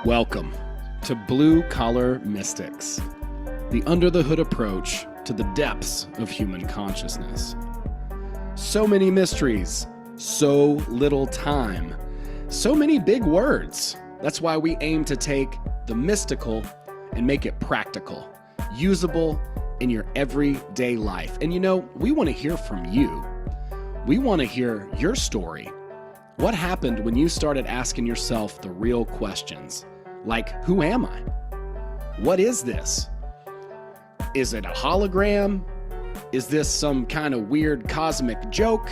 Welcome to Blue Collar Mystics, the under-the-hood approach to the depths of human consciousness. So many mysteries, so little time, so many big words. That's why we aim to take the mystical and make it practical, usable in your everyday life. And you know, we want to hear from you. We want to hear your story. What happened when you started asking yourself the real questions? Like, who am I? What is this? Is it a hologram? Is this some kind of weird cosmic joke?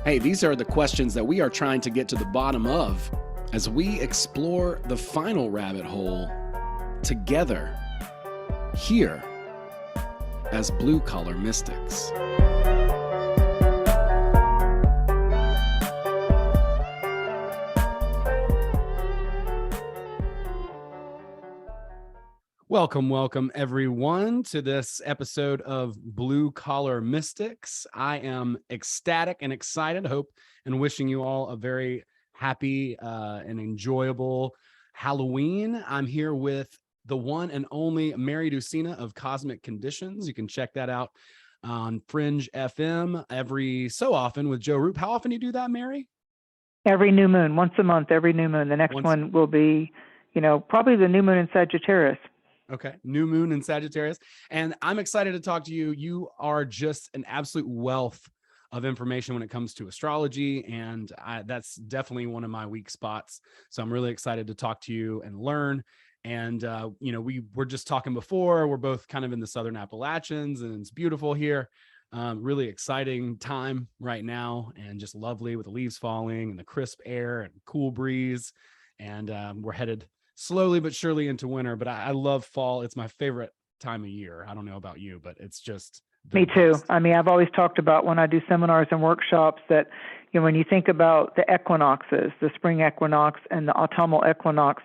Hey, these are the questions that we are trying to get to the bottom of as we explore the final rabbit hole together here as Blue Collar Mystics. Welcome, everyone, to this episode of Blue Collar Mystics. I am ecstatic and excited, hope and wishing you all a very happy and enjoyable Halloween. I'm here with the one and only Mary Dusina of Cosmic Conditions. You can check that out on Fringe FM every so often with Joe Rupe. How often do you do that, Mary? Every new moon, once a month, every new moon. The next one will be, probably the new moon in Sagittarius. Okay. New moon in Sagittarius. And I'm excited to talk to you. You are just an absolute wealth of information when it comes to astrology. And that's definitely one of my weak spots. So I'm really excited to talk to you and learn. And, we were just talking before, we're both kind of in the Southern Appalachians and it's beautiful here. Really exciting time right now and just lovely with the leaves falling and the crisp air and cool breeze. And we're headed slowly but surely into winter, but I love fall. It's my favorite time of year. I don't know about you, but it's just me too. I mean, I've always talked about when I do seminars and workshops that, when you think about the equinoxes, the spring equinox and the autumnal equinox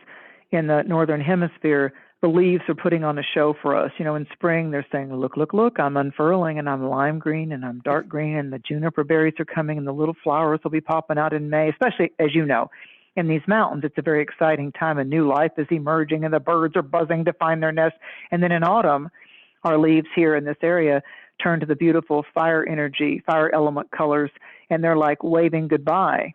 in the northern hemisphere, the leaves are putting on a show for us. In spring, they're saying, look, I'm unfurling and I'm lime green and I'm dark green and the juniper berries are coming and the little flowers will be popping out in May, especially, as you know, in these mountains. It's a very exciting time. A new life is emerging and the birds are buzzing to find their nest. And then in autumn, our leaves here in this area turn to the beautiful fire energy, fire element colors, and they're like waving goodbye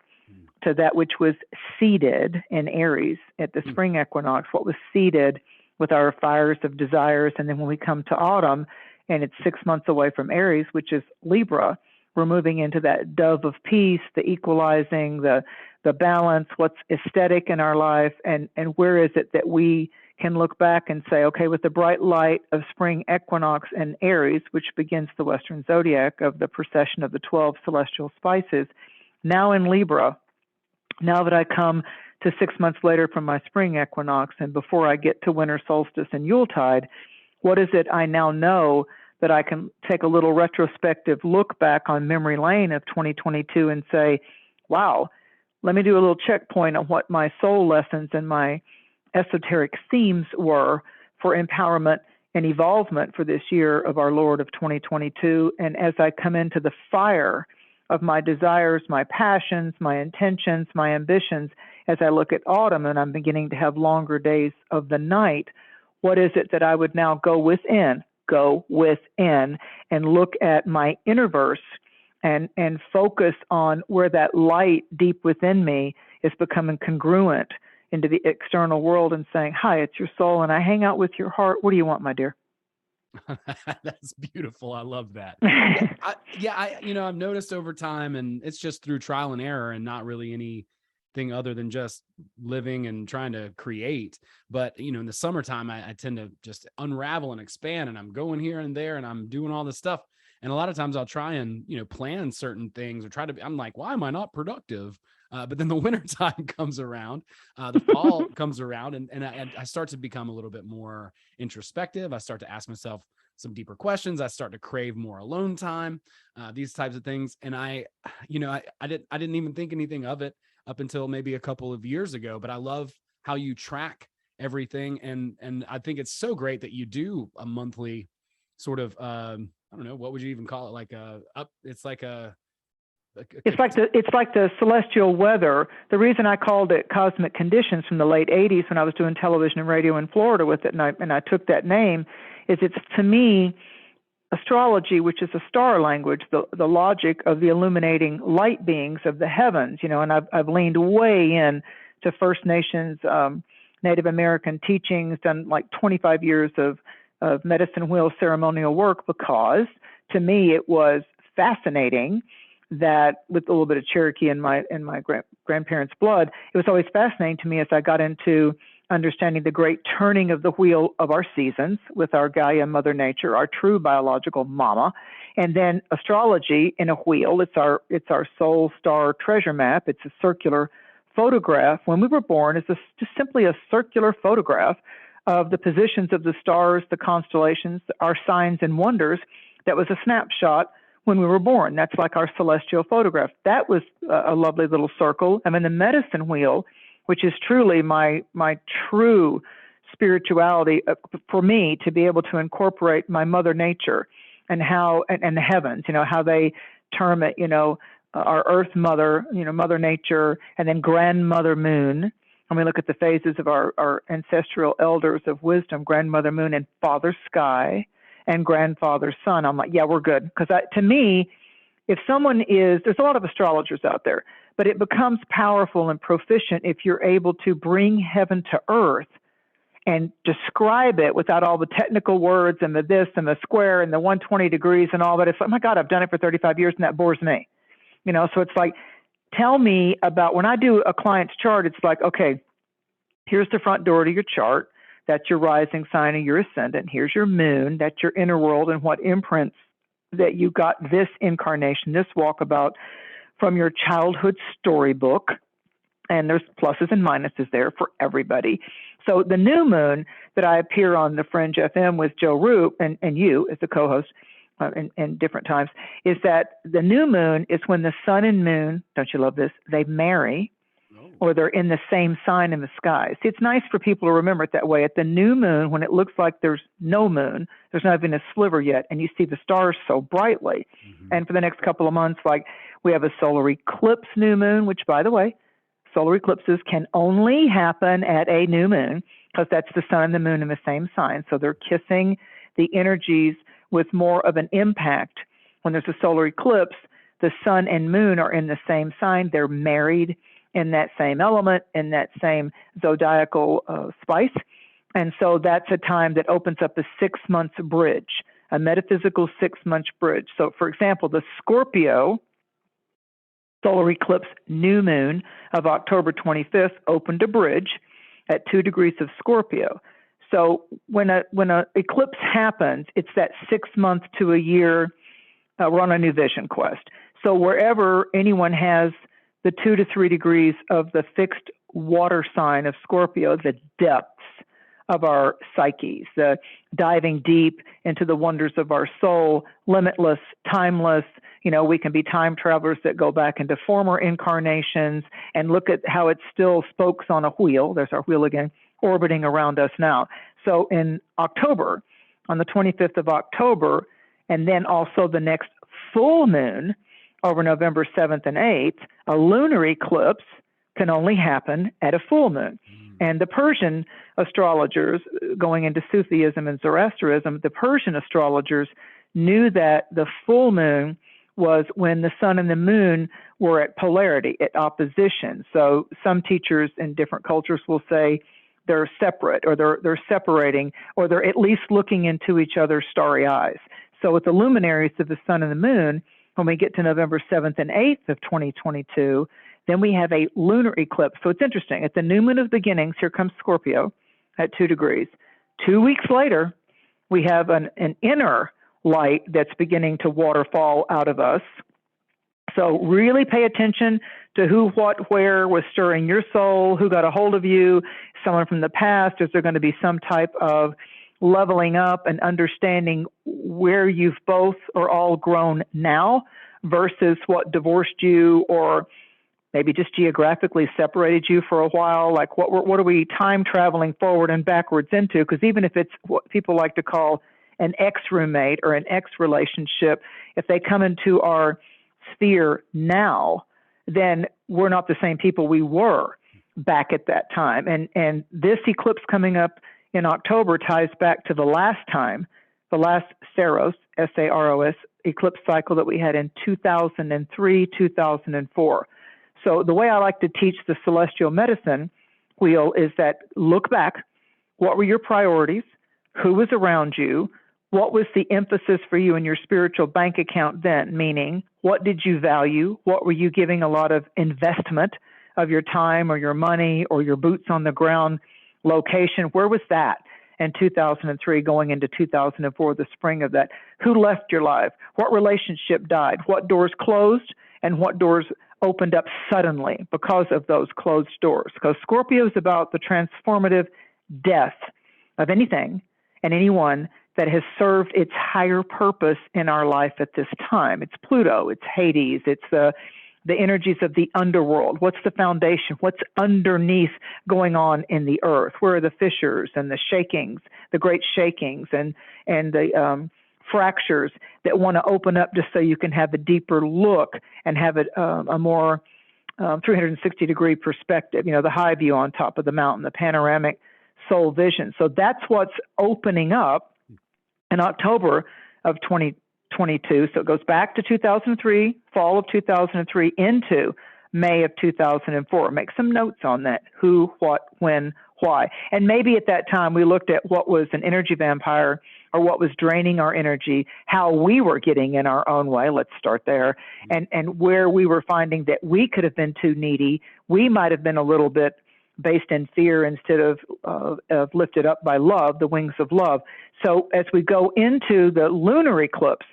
to that which was seeded in Aries at the spring equinox, what was seeded with our fires of desires. And then when we come to autumn, and it's 6 months away from Aries, which is Libra, we're moving into that dove of peace, the equalizing, the balance, what's aesthetic in our life, and where is it that we can look back and say, okay, with the bright light of spring equinox and Aries, which begins the Western zodiac of the procession of the 12 celestial spices, now in Libra, now that I come to 6 months later from my spring equinox and before I get to winter solstice and Yuletide, what is it I now know that I can take a little retrospective look back on memory lane of 2022 and say, wow, let me do a little checkpoint on what my soul lessons and my esoteric themes were for empowerment and evolvement for this year of our Lord of 2022. And as I come into the fire of my desires, my passions, my intentions, my ambitions, as I look at autumn and I'm beginning to have longer days of the night, what is it that I would now go within and look at my inner verse and focus on where that light deep within me is becoming congruent into the external world and saying, hi, it's your soul and I hang out with your heart. What do you want, my dear? That's beautiful. I love that. I've noticed over time, and it's just through trial and error and not really anything other than just living and trying to create. But, in the summertime, I tend to just unravel and expand, and I'm going here and there and I'm doing all this stuff. And a lot of times I'll try and, plan certain things or I'm like, why am I not productive? But then the winter time comes around, the fall comes around, and I start to become a little bit more introspective. I start to ask myself some deeper questions. I start to crave more alone time, these types of things. And I didn't even think anything of it up until maybe a couple of years ago, but I love how you track everything. And I think it's so great that you do a monthly sort of, I don't know, what would you even call it? It's like a It's like the celestial weather. The reason I called it Cosmic Conditions from the late 80s when I was doing television and radio in Florida with it, and I took that name, is it's, to me, astrology, which is a star language, the logic of the illuminating light beings of the heavens, and I've leaned way in to First Nations, Native American teachings, done like 25 years of medicine wheel ceremonial work, because to me it was fascinating that, with a little bit of Cherokee in my grandparents' blood, it was always fascinating to me as I got into understanding the great turning of the wheel of our seasons with our Gaia, Mother Nature, our true biological mama, and then astrology in a wheel. It's our soul star treasure map. It's a circular photograph. When we were born, it's just simply a circular photograph of the positions of the stars, the constellations, our signs and wonders. That was a snapshot when we were born. That's like our celestial photograph. That was a lovely little circle. And then the medicine wheel, which is truly my true spirituality for me, to be able to incorporate my Mother Nature and and the heavens, how they term it, our Earth Mother, Mother Nature, and then Grandmother Moon. And we look at the phases of our ancestral elders of wisdom, Grandmother Moon and Father Sky and Grandfather Sun. I'm like, yeah, we're good. Because to me, if someone there's a lot of astrologers out there, but it becomes powerful and proficient if you're able to bring heaven to earth and describe it without all the technical words and the this and the square and the 120 degrees and all that. It's like, oh my God, I've done it for 35 years and that bores me. So it's like, tell me about, when I do a client's chart, it's like, okay, here's the front door to your chart. That's your rising sign and your ascendant. Here's your moon. That's your inner world and what imprints that you got this incarnation, this walkabout from your childhood storybook. And there's pluses and minuses there for everybody. So the new moon that I appear on the Fringe FM with Joe Rupe and you as the co-host in different times, is that the new moon is when the sun and moon, don't you love this, they marry, or they're in the same sign in the sky. See, it's nice for people to remember it that way. At the new moon, when it looks like there's no moon, there's not even a sliver yet, and you see the stars so brightly. Mm-hmm. And for the next couple of months, like, we have a solar eclipse new moon, which, by the way, solar eclipses can only happen at a new moon because that's the sun and the moon in the same sign. So they're kissing the energies with more of an impact. When there's a solar eclipse, the sun and moon are in the same sign. They're married in that same element, in that same zodiacal spice. And so that's a time that opens up a 6-month bridge, a metaphysical 6-month bridge. So, for example, the Scorpio solar eclipse new moon of October 25th opened a bridge at 2 degrees of Scorpio. So when a eclipse happens, it's that 6 month to a year, we're on a new vision quest. So wherever anyone has the 2 to 3 degrees of the fixed water sign of Scorpio, the depths of our psyches, the diving deep into the wonders of our soul, limitless, timeless. We can be time travelers that go back into former incarnations and look at how it still spokes on a wheel. There's our wheel again, orbiting around us now. So in October, on the 25th of October, and then also the next full moon over November 7th and 8th, a lunar eclipse can only happen at a full moon. And the Persian astrologers, going into Sufism and Zoroastrianism, the Persian astrologers knew that the full moon was when the sun and the moon were at polarity, at opposition. So some teachers in different cultures will say they're separate, or they're separating, or they're at least looking into each other's starry eyes. So with the luminaries of the sun and the moon, when we get to November 7th and 8th of 2022, then we have a lunar eclipse. So it's interesting. At the new moon of beginnings, here comes Scorpio at 2 degrees. 2 weeks later, we have an inner light that's beginning to waterfall out of us. So really pay attention to who, what, where was stirring your soul, who got a hold of you, someone from the past. Is there going to be some type of leveling up and understanding where you've both or all grown now versus what divorced you or maybe just geographically separated you for a while? Like what are we time traveling forward and backwards into? Because even if it's what people like to call an ex-roommate or an ex-relationship, if they come into our fear now, then we're not the same people we were back at that time. And this eclipse coming up in October ties back to the last time, the last Saros, S-A-R-O-S, eclipse cycle that we had in 2003, 2004. So the way I like to teach the celestial medicine wheel is that look back, what were your priorities? Who was around you? What was the emphasis for you in your spiritual bank account then? Meaning, what did you value? What were you giving a lot of investment of your time or your money or your boots on the ground location? Where was that in 2003 going into 2004, the spring of that? Who left your life? What relationship died? What doors closed and what doors opened up suddenly because of those closed doors? Because Scorpio is about the transformative death of anything and anyone that has served its higher purpose in our life at this time. It's Pluto, it's Hades, it's the energies of the underworld. What's the foundation? What's underneath going on in the earth? Where are the fissures and the shakings, the great shakings and the fractures that want to open up just so you can have a deeper look and have a more 360-degree perspective, the high view on top of the mountain, the panoramic soul vision. So that's what's opening up in October of 2022. So it goes back to 2003, fall of 2003 into May of 2004. Make some notes on that. Who, what, when, why. And maybe at that time we looked at what was an energy vampire or what was draining our energy, how we were getting in our own way. Let's start there. And where we were finding that we could have been too needy. We might have been a little bit based in fear instead of lifted up by love, the wings of love. So as we go into the lunar eclipse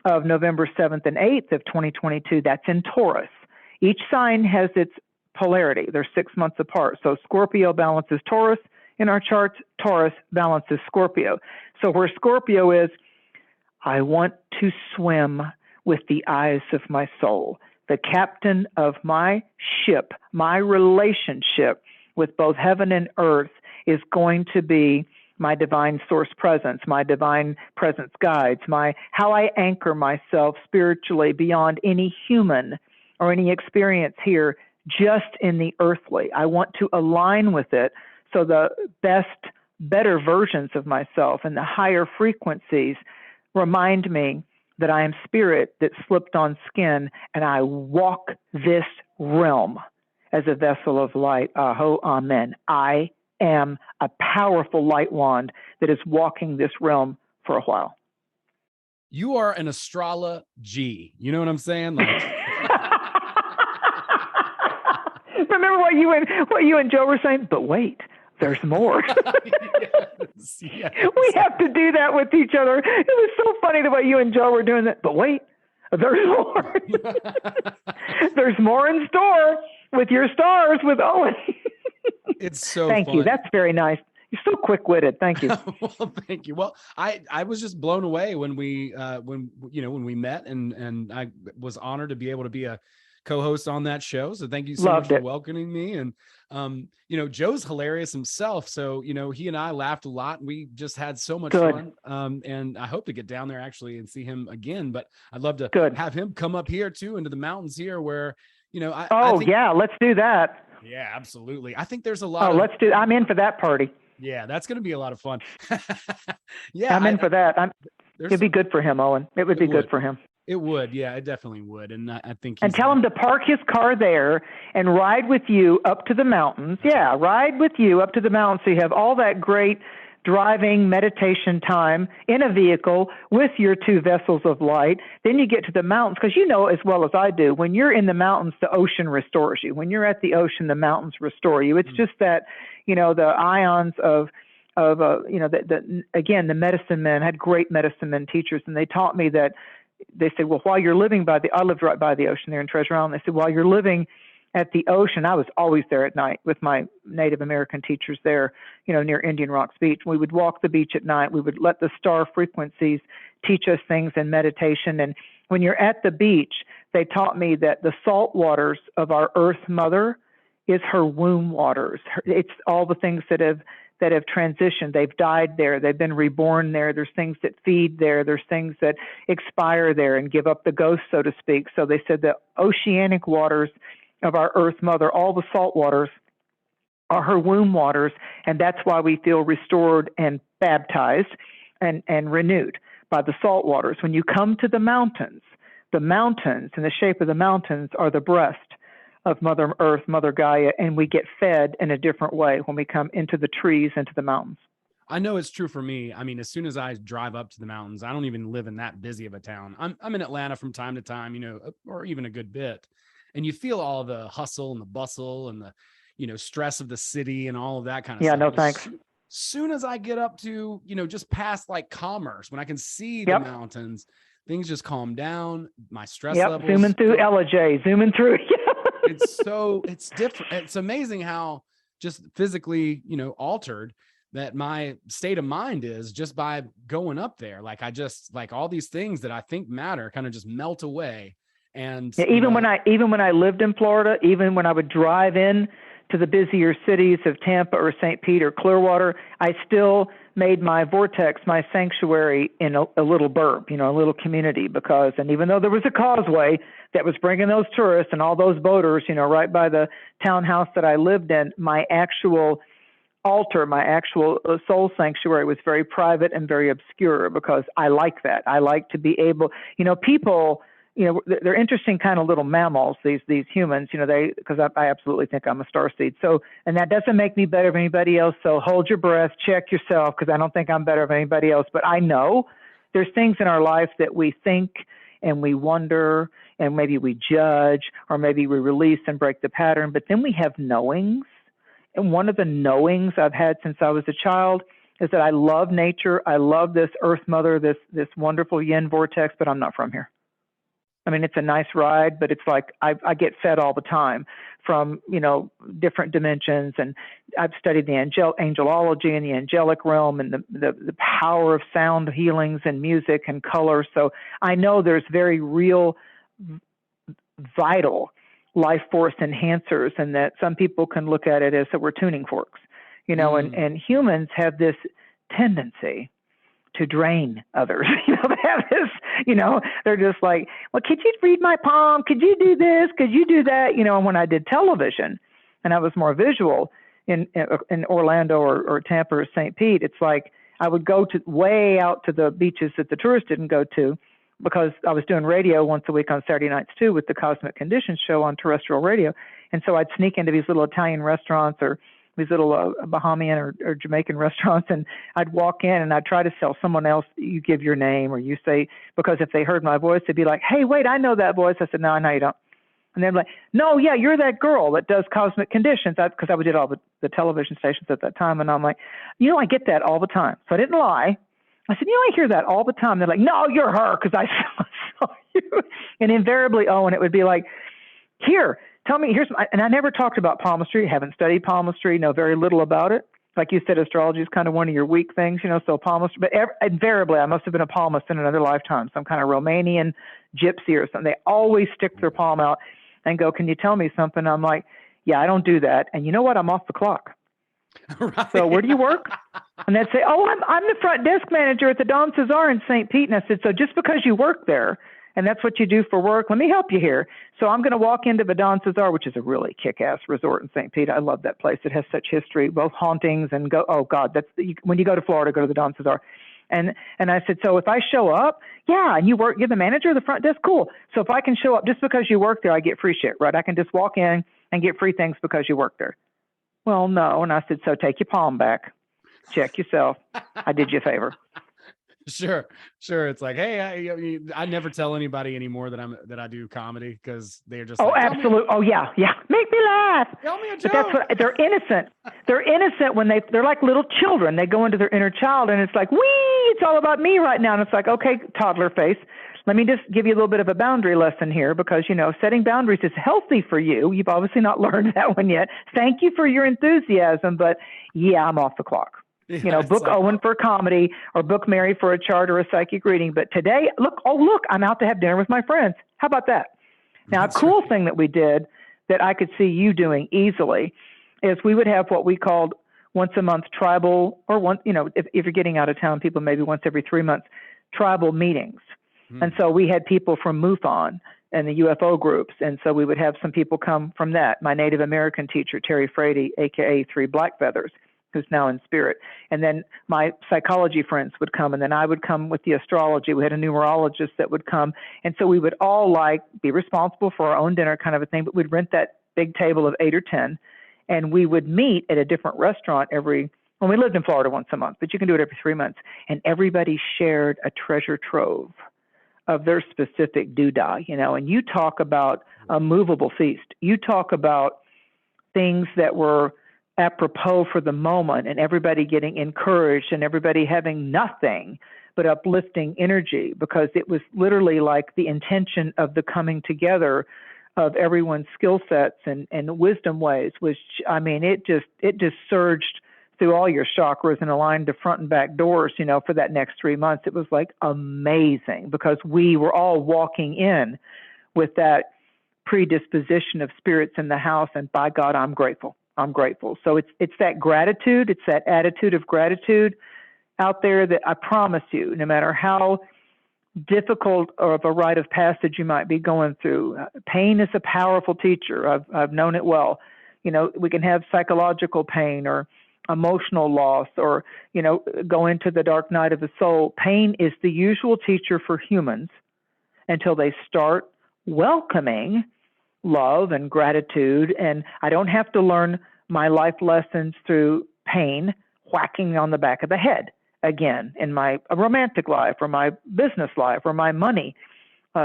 of November 7th and 8th of 2022, that's in Taurus. Each sign has its polarity. They're 6 months apart. So Scorpio balances Taurus in our charts. Taurus balances Scorpio. So where Scorpio is, I want to swim with the eyes of my soul. The captain of my ship, my relationship with both heaven and earth is going to be my divine source presence, my divine presence guides, how I anchor myself spiritually beyond any human or any experience here, just in the earthly. I want to align with it so the better versions of myself and the higher frequencies remind me that I am spirit that slipped on skin, and I walk this realm as a vessel of light. Aho, amen. I am a powerful light wand that is walking this realm for a while. You are an astrology. You know what I'm saying? Remember what you and Joe were saying? But wait, there's more. Yes. We have to do that with each other. It was so funny the way you and Joe were doing that. But wait, there's more. There's more in store with your stars with Owen. It's so Thank fun. you. That's very nice. You're so quick-witted. Thank you. Well, thank you. Well, I was just blown away when we met, and I was honored to be able to be a co-host on that show. So thank you so much for welcoming me. And Joe's hilarious himself. So he and I laughed a lot, and we just had so much fun. And I hope to get down there actually and see him again. But I'd love to have him come up here too, into the mountains here, where I think, let's do that. Yeah, absolutely. I think there's a lot. I'm in for that party. Yeah, that's going to be a lot of fun. Yeah, I'm in for that. It'd be good for him, Owen. It would be good for him. It would. Yeah, it definitely would. And I think and tell him to park his car there and ride with you up to the mountains. Yeah, ride with you up to the mountains so you have all that great driving meditation time in a vehicle with your two vessels of light. Then you get to the mountains, because as well as I do, when you're in the mountains, the ocean restores you. When you're at the ocean, the mountains restore you. It's just that, the ions of again, the medicine men had great medicine men teachers, and they taught me that. They said, well, while you're living I lived right by the ocean there in Treasure Island. They said, while you're living at the ocean, I was always there at night with my Native American teachers there, near Indian Rocks Beach. We would walk the beach at night. We would let the star frequencies teach us things in meditation. And when you're at the beach, they taught me that the salt waters of our Earth Mother is her womb waters. It's all the things that have that have transitioned. They've died there. They've been reborn there. There's things that feed there. There's things that expire there and give up the ghost, so to speak. So they said the oceanic waters of our Earth Mother, all the salt waters, are her womb waters, and that's why we feel restored and baptized and renewed by the salt waters. When you come to the mountains in the shape of the mountains are the breast of Mother Earth, Mother Gaia, and we get fed in a different way when we come into the trees, into the mountains. I know it's true for me. I mean, as soon as I drive up to the mountains, I don't even live in that busy of a town. I'm in Atlanta from time to time, you know, or even a good bit. And you feel all the hustle and the bustle and the, you know, stress of the city and all of that kind of stuff. Yeah, no thanks. Soon as I get up to, you know, just past like Commerce, when I can see the mountains, things just calm down. My stress levels. Zooming through LJ, zooming through. It's different. It's amazing how just physically, you know, altered that my state of mind is just by going up there. Like I just like all these things that I think matter kind of just melt away. And even when I lived in Florida, even when I would drive in to the busier cities of Tampa or St. Pete or Clearwater, I still made my vortex my sanctuary in a little burb, you know, a little community, because, and even though there was a causeway that was bringing those tourists and all those boaters, you know, right by the townhouse that I lived in, my actual altar, my actual soul sanctuary was very private and very obscure, because I like that. I like to be able, you know, people, you know, they're interesting kind of little mammals, these humans, you know, because I absolutely think I'm a starseed. So, and that doesn't make me better than anybody else. So hold your breath, check yourself, because I don't think I'm better than anybody else. But I know there's things in our life that we think and we wonder, and maybe we judge, or maybe we release and break the pattern. But then we have knowings. And one of the knowings I've had since I was a child is that I love nature. I love this Earth Mother, this wonderful yin vortex, but I'm not from here. I mean, it's a nice ride, but it's like I get fed all the time from, you know, different dimensions. And I've studied the angelology and the angelic realm and the power of sound healings and music and color. So I know there's very real, vital life force enhancers, and that some people can look at it as that we're tuning forks, you know, and humans have this tendency to drain others. You know, they have this, you know, they're just like, well, could you read my palm? Could you do this? Could you do that? You know, and when I did television and I was more visual in Orlando or Tampa or St. Pete, it's like I would go to way out to the beaches that the tourists didn't go to, because I was doing radio once a week on Saturday nights too, with the Cosmic Conditions show on terrestrial radio. And so I'd sneak into these little Italian restaurants or these little Bahamian or Jamaican restaurants, and I'd walk in and I'd try to sell someone else. You give your name, or you say, because if they heard my voice, they'd be like, hey, wait, I know that voice. I said, no, you don't. And they're like, no, yeah, you're that girl that does Cosmic Conditions. Because I did all the television stations at that time. And I'm like, you know, I get that all the time. So I didn't lie. I said, you know, I hear that all the time. They're like, no, you're her, because I saw you. And invariably, and it would be like, here, tell me, and I never talked about palmistry, haven't studied palmistry, know very little about it. Like you said, astrology is kind of one of your weak things, you know, so palmistry, but invariably I must have been a palmist in another lifetime, some kind of Romanian gypsy or something. They always stick their palm out and go, can you tell me something? I'm like, yeah, I don't do that. And you know what? I'm off the clock. Right. So where do you work? And they'd say, oh, I'm the front desk manager at the Don Cesar in St. Pete. And I said, so just because you work there and that's what you do for work, let me help you here. So I'm going to walk into the Don Cesar, which is a really kick-ass resort in St. Pete. I love that place. It has such history, both hauntings and when you go to Florida, go to the Don Cesar. And I said, so if I show up, yeah, and you're the manager of the front desk, cool. So if I can show up just because you work there, I get free shit, right? I can just walk in and get free things because you work there. Well, no. And I said, so take your palm back. Check yourself. I did you a favor. Sure. It's like, hey, I never tell anybody anymore that I do comedy, because they're just like, absolutely. Oh yeah. Make me laugh. Tell me a joke. But that's what they're innocent. They're innocent when they're like little children. They go into their inner child, and it's like, it's all about me right now. And it's like, okay, toddler face. Let me just give you a little bit of a boundary lesson here, because, you know, setting boundaries is healthy for you. You've obviously not learned that one yet. Thank you for your enthusiasm, but yeah, I'm off the clock. Yeah, you know, book like, Owen for comedy, or book Mary for a chart or a psychic reading. But today, look, I'm out to have dinner with my friends. How about that? Now, a cool thing that we did that I could see you doing easily is we would have what we called once a month tribal, or once, if you're getting out of town, people maybe once every 3 months, tribal meetings. And so we had people from MUFON and the UFO groups. And so we would have some people come from that. My Native American teacher, Terry Frady, AKA Three Black Feathers, who's now in spirit. And then my psychology friends would come, and then I would come with the astrology. We had a numerologist that would come. And so we would all be responsible for our own dinner kind of a thing, but we'd rent that big table of 8 or 10, and we would meet at a different restaurant we lived in Florida once a month, but you can do it every 3 months. And everybody shared a treasure trove of their specific doodah, and you talk about a movable feast. You talk about things that were apropos for the moment, and everybody getting encouraged and everybody having nothing but uplifting energy, because it was literally like the intention of the coming together of everyone's skill sets and wisdom ways was, it just surged through all your chakras and aligned the front and back doors, for that next 3 months. It was like amazing, because we were all walking in with that predisposition of spirits in the house. And by God, I'm grateful. I'm grateful. So it's that gratitude. It's that attitude of gratitude out there that I promise you, no matter how difficult of a rite of passage you might be going through, pain is a powerful teacher. I've known it well. We can have psychological pain or emotional loss, or, go into the dark night of the soul. Pain is the usual teacher for humans until they start welcoming love and gratitude. And I don't have to learn my life lessons through pain whacking on the back of the head again in my romantic life or my business life or my money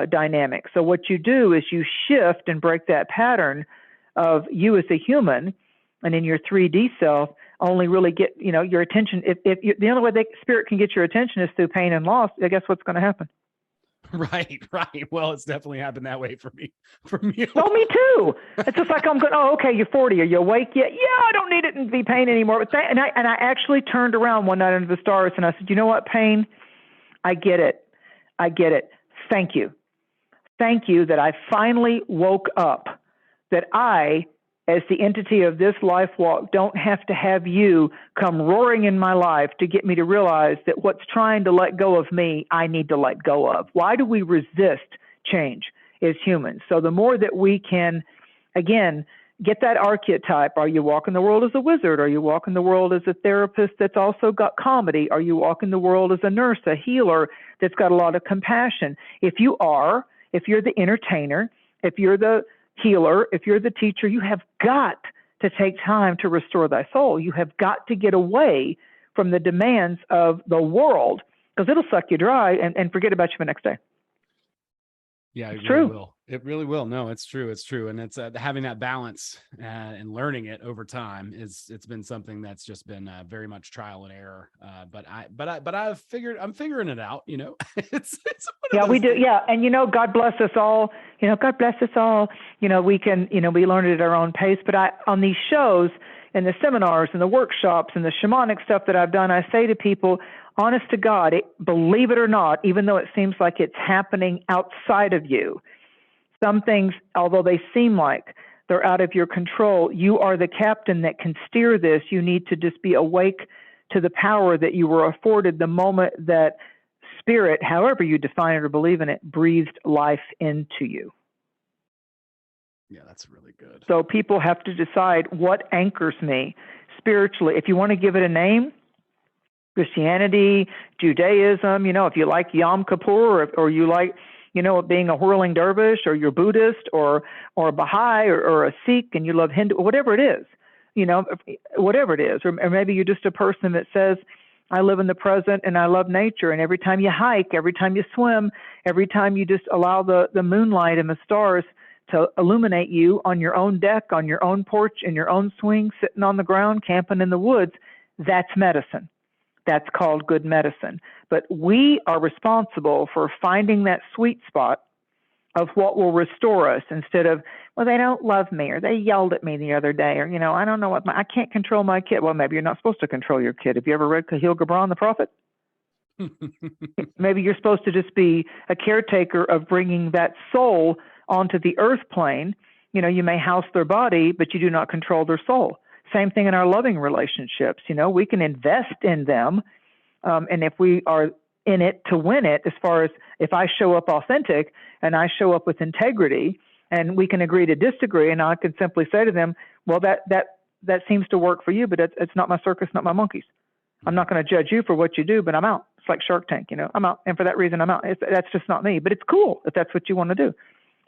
dynamic. So what you do is you shift and break that pattern of you as a human, and in your 3D self only really get, your attention. If the only way spirit can get your attention is through pain and loss, I guess what's going to happen? Right. Well, it's definitely happened that way for me. From you. Oh, me too. It's just like I'm going, oh, okay, you're 40. Are you awake yet? Yeah, I don't need it and be pain anymore. But and I actually turned around one night under the stars and I said, you know what, pain? I get it. Thank you. Thank you that I finally woke up, that I, as the entity of this life walk, don't have to have you come roaring in my life to get me to realize that what's trying to let go of me, I need to let go of. Why do we resist change as humans? So the more that we can, again, get that archetype. Are you walking the world as a wizard? Are you walking the world as a therapist that's also got comedy? Are you walking the world as a nurse, a healer that's got a lot of compassion? If you're the entertainer, if you're the healer, if you're the teacher, you have got to take time to restore thy soul. You have got to get away from the demands of the world, because it'll suck you dry and forget about you the next day. Yeah, it's true. It really will. No, it's true. It's true. And it's having that balance and learning it over time it's been something that's just been very much trial and error. But I'm figuring it out, it's yeah, we do. Things. Yeah. And, God bless us all, God bless us all, we can, we learn it at our own pace, but on these shows and the seminars and the workshops and the shamanic stuff that I've done, I say to people, honest to God, believe it or not, even though it seems like it's happening outside of you, some things, although they seem like they're out of your control, you are the captain that can steer this. You need to just be awake to the power that you were afforded the moment that spirit, however you define it or believe in it, breathed life into you. Yeah, that's really good. So people have to decide what anchors me spiritually. If you want to give it a name, Christianity, Judaism, if you like Yom Kippur, or you like, being a whirling dervish, or you're Buddhist, or Baha'i, or a Sikh, and you love Hindu, whatever it is, whatever it is. Or maybe you're just a person that says, I live in the present and I love nature. And every time you hike, every time you swim, every time you just allow the moonlight and the stars to illuminate you on your own deck, on your own porch, in your own swing, sitting on the ground, camping in the woods, that's medicine. That's called good medicine. But we are responsible for finding that sweet spot of what will restore us, instead of, well, they don't love me, or they yelled at me the other day, or, I don't know I can't control my kid. Well, maybe you're not supposed to control your kid. Have you ever read Kahlil Gibran, the prophet? Maybe you're supposed to just be a caretaker of bringing that soul onto the earth plane. You may house their body, but you do not control their soul. Same thing in our loving relationships. You know, we can invest in them. And if we are in it to win it, as far as if I show up authentic and I show up with integrity, and we can agree to disagree, and I can simply say to them, well, that seems to work for you, but it's not my circus, not my monkeys. I'm not going to judge you for what you do, but I'm out. It's like Shark Tank, you know, I'm out. And for that reason, I'm out. That's just not me, but it's cool if that's what you want to do.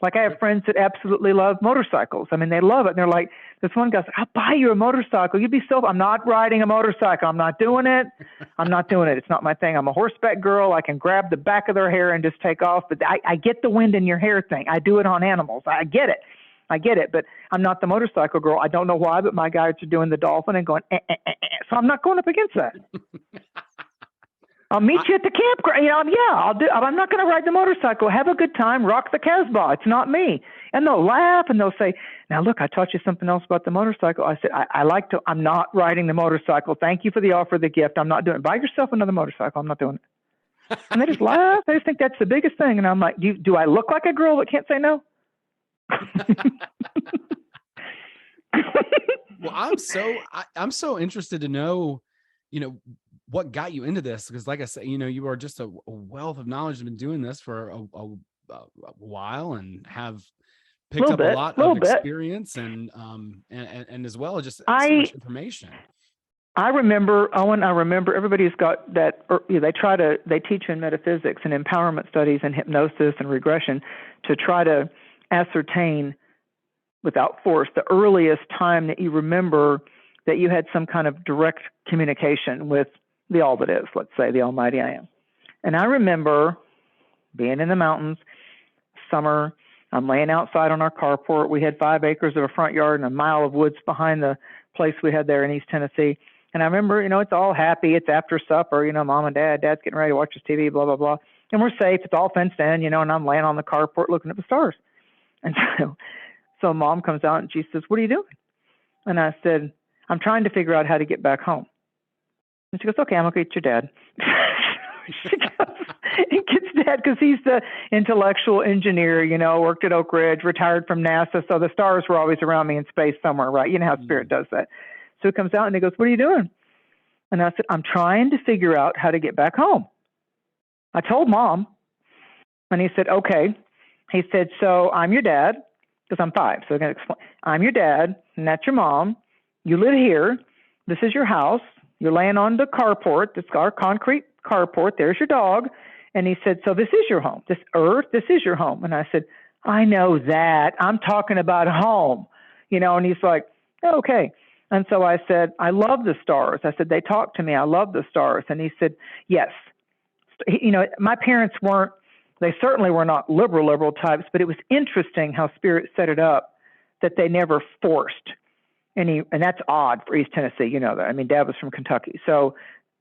Like I have friends that absolutely love motorcycles. I mean, they love it. And they're like, this one guy's like, I'll buy you a motorcycle. You'd be I'm not riding a motorcycle. I'm not doing it. I'm not doing it. It's not my thing. I'm a horseback girl. I can grab the back of their hair and just take off. But I get the wind in your hair thing. I do it on animals. I get it. But I'm not the motorcycle girl. I don't know why, but my guys are doing the dolphin and going, So I'm not going up against that. I'll meet you at the campground. You know, I'll do. I'm not going to ride the motorcycle. Have a good time. Rock the Casbah. It's not me. And they'll laugh and they'll say, now look, I taught you something else about the motorcycle. I said, I'm not riding the motorcycle. Thank you for the offer, the gift. I'm not doing it. Buy yourself another motorcycle. I'm not doing it. And they just laugh. They just think that's the biggest thing. And I'm like, do I look like a girl that can't say no? Well, I'm so interested to know, you know, what got you into this? Because like I said, you know, you are just a wealth of knowledge, been doing this for a while and have picked up a lot of experience and as well just so much information. I remember, Owen, everybody's got that, they teach in metaphysics and empowerment studies and hypnosis and regression to try to ascertain without force the earliest time that you remember that you had some kind of direct communication with the all that is, let's say the almighty I am. And I remember being in the mountains, summer, I'm laying outside on our carport. We had 5 acres of a front yard and a mile of woods behind the place we had there in East Tennessee. And I remember, you know, it's all happy. It's after supper, you know, mom and dad's getting ready to watch his TV, blah, blah, blah. And we're safe. It's all fenced in, you know, and I'm laying on the carport looking at the stars. And so mom comes out and she says, what are you doing? And I said, I'm trying to figure out how to get back home. And she goes, okay, I'm going to get your dad. She goes and gets dad because he's the intellectual engineer, you know, worked at Oak Ridge, retired from NASA. So the stars were always around me in space somewhere, right? You know how spirit does that. So he comes out and he goes, what are you doing? And I said, I'm trying to figure out how to get back home. I told mom. And he said, okay. He said, so I'm your dad, because I'm 5. So I'm going to explain. I'm your dad, and that's your mom. You live here. This is your house. You're laying on the carport. This our concrete carport. There's your dog. And he said, so this is your home. This earth, this is your home. And I said, I know that. I'm talking about home. You know, and he's like, oh, okay. And so I said, I love the stars. I said, they talk to me. I love the stars. And he said, yes. You know, my parents they certainly were not liberal types, but it was interesting how spirit set it up that they never forced any, and that's odd for East Tennessee, you know that. I mean, Dad was from Kentucky. So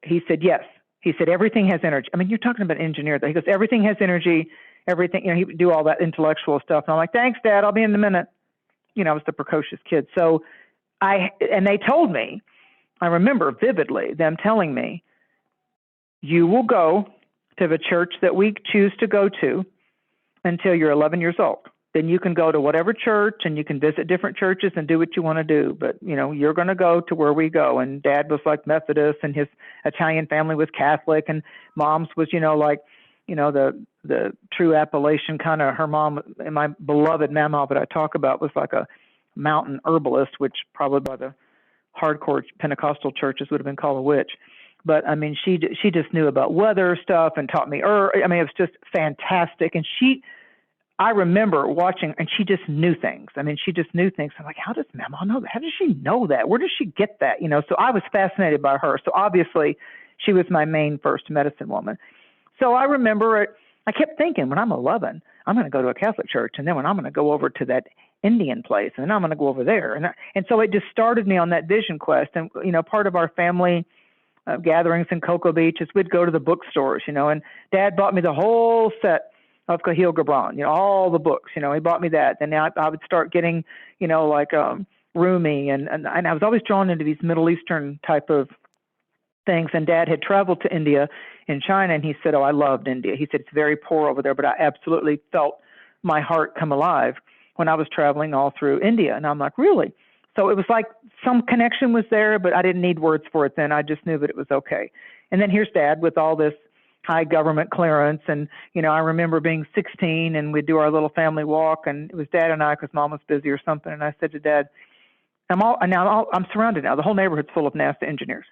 he said, yes. He said, everything has energy. I mean, you're talking about an engineer. He goes, everything has energy, everything, you know, he would do all that intellectual stuff. And I'm like, thanks, Dad, I'll be in a minute. You know, I was the precocious kid. So and they told me, I remember vividly them telling me, you will go to the church that we choose to go to until you're 11 years old. Then you can go to whatever church and you can visit different churches and do what you want to do. But, you know, you're going to go to where we go. And Dad was like Methodist and his Italian family was Catholic and mom's was, you know, like, you know, the true Appalachian kind of, her mom and my beloved mama that I talk about was like a mountain herbalist, which probably by the hardcore Pentecostal churches would have been called a witch. But I mean, she just knew about weather stuff and taught me. I mean, it was just fantastic. And I remember watching, and she just knew things. I mean, she just knew things. I'm like, how does Mama know that? How does she know that? Where does she get that? You know, so I was fascinated by her. So obviously, she was my main first medicine woman. So I remember it. I kept thinking, when I'm 11, I'm going to go to a Catholic church, and then when I'm going to go over to that Indian place, and then I'm going to go over there. And so it just started me on that vision quest. And, you know, part of our family gatherings in Cocoa Beach is we'd go to the bookstores, you know, and Dad bought me the whole set of Cahill Gibran, you know, all the books, you know, he bought me that. Then I would start getting, you know, like Rumi, and I was always drawn into these Middle Eastern type of things. And Dad had traveled to India and China, and he said, oh, I loved India. He said, it's very poor over there, but I absolutely felt my heart come alive when I was traveling all through India. And I'm like, really? So it was like some connection was there, but I didn't need words for it then. I just knew that it was okay. And then here's Dad with all this high government clearance. And, I remember being 16 and we'd do our little family walk, and it was Dad and I because Mom was busy or something. And I said to Dad, I'm surrounded now. The whole neighborhood's full of NASA engineers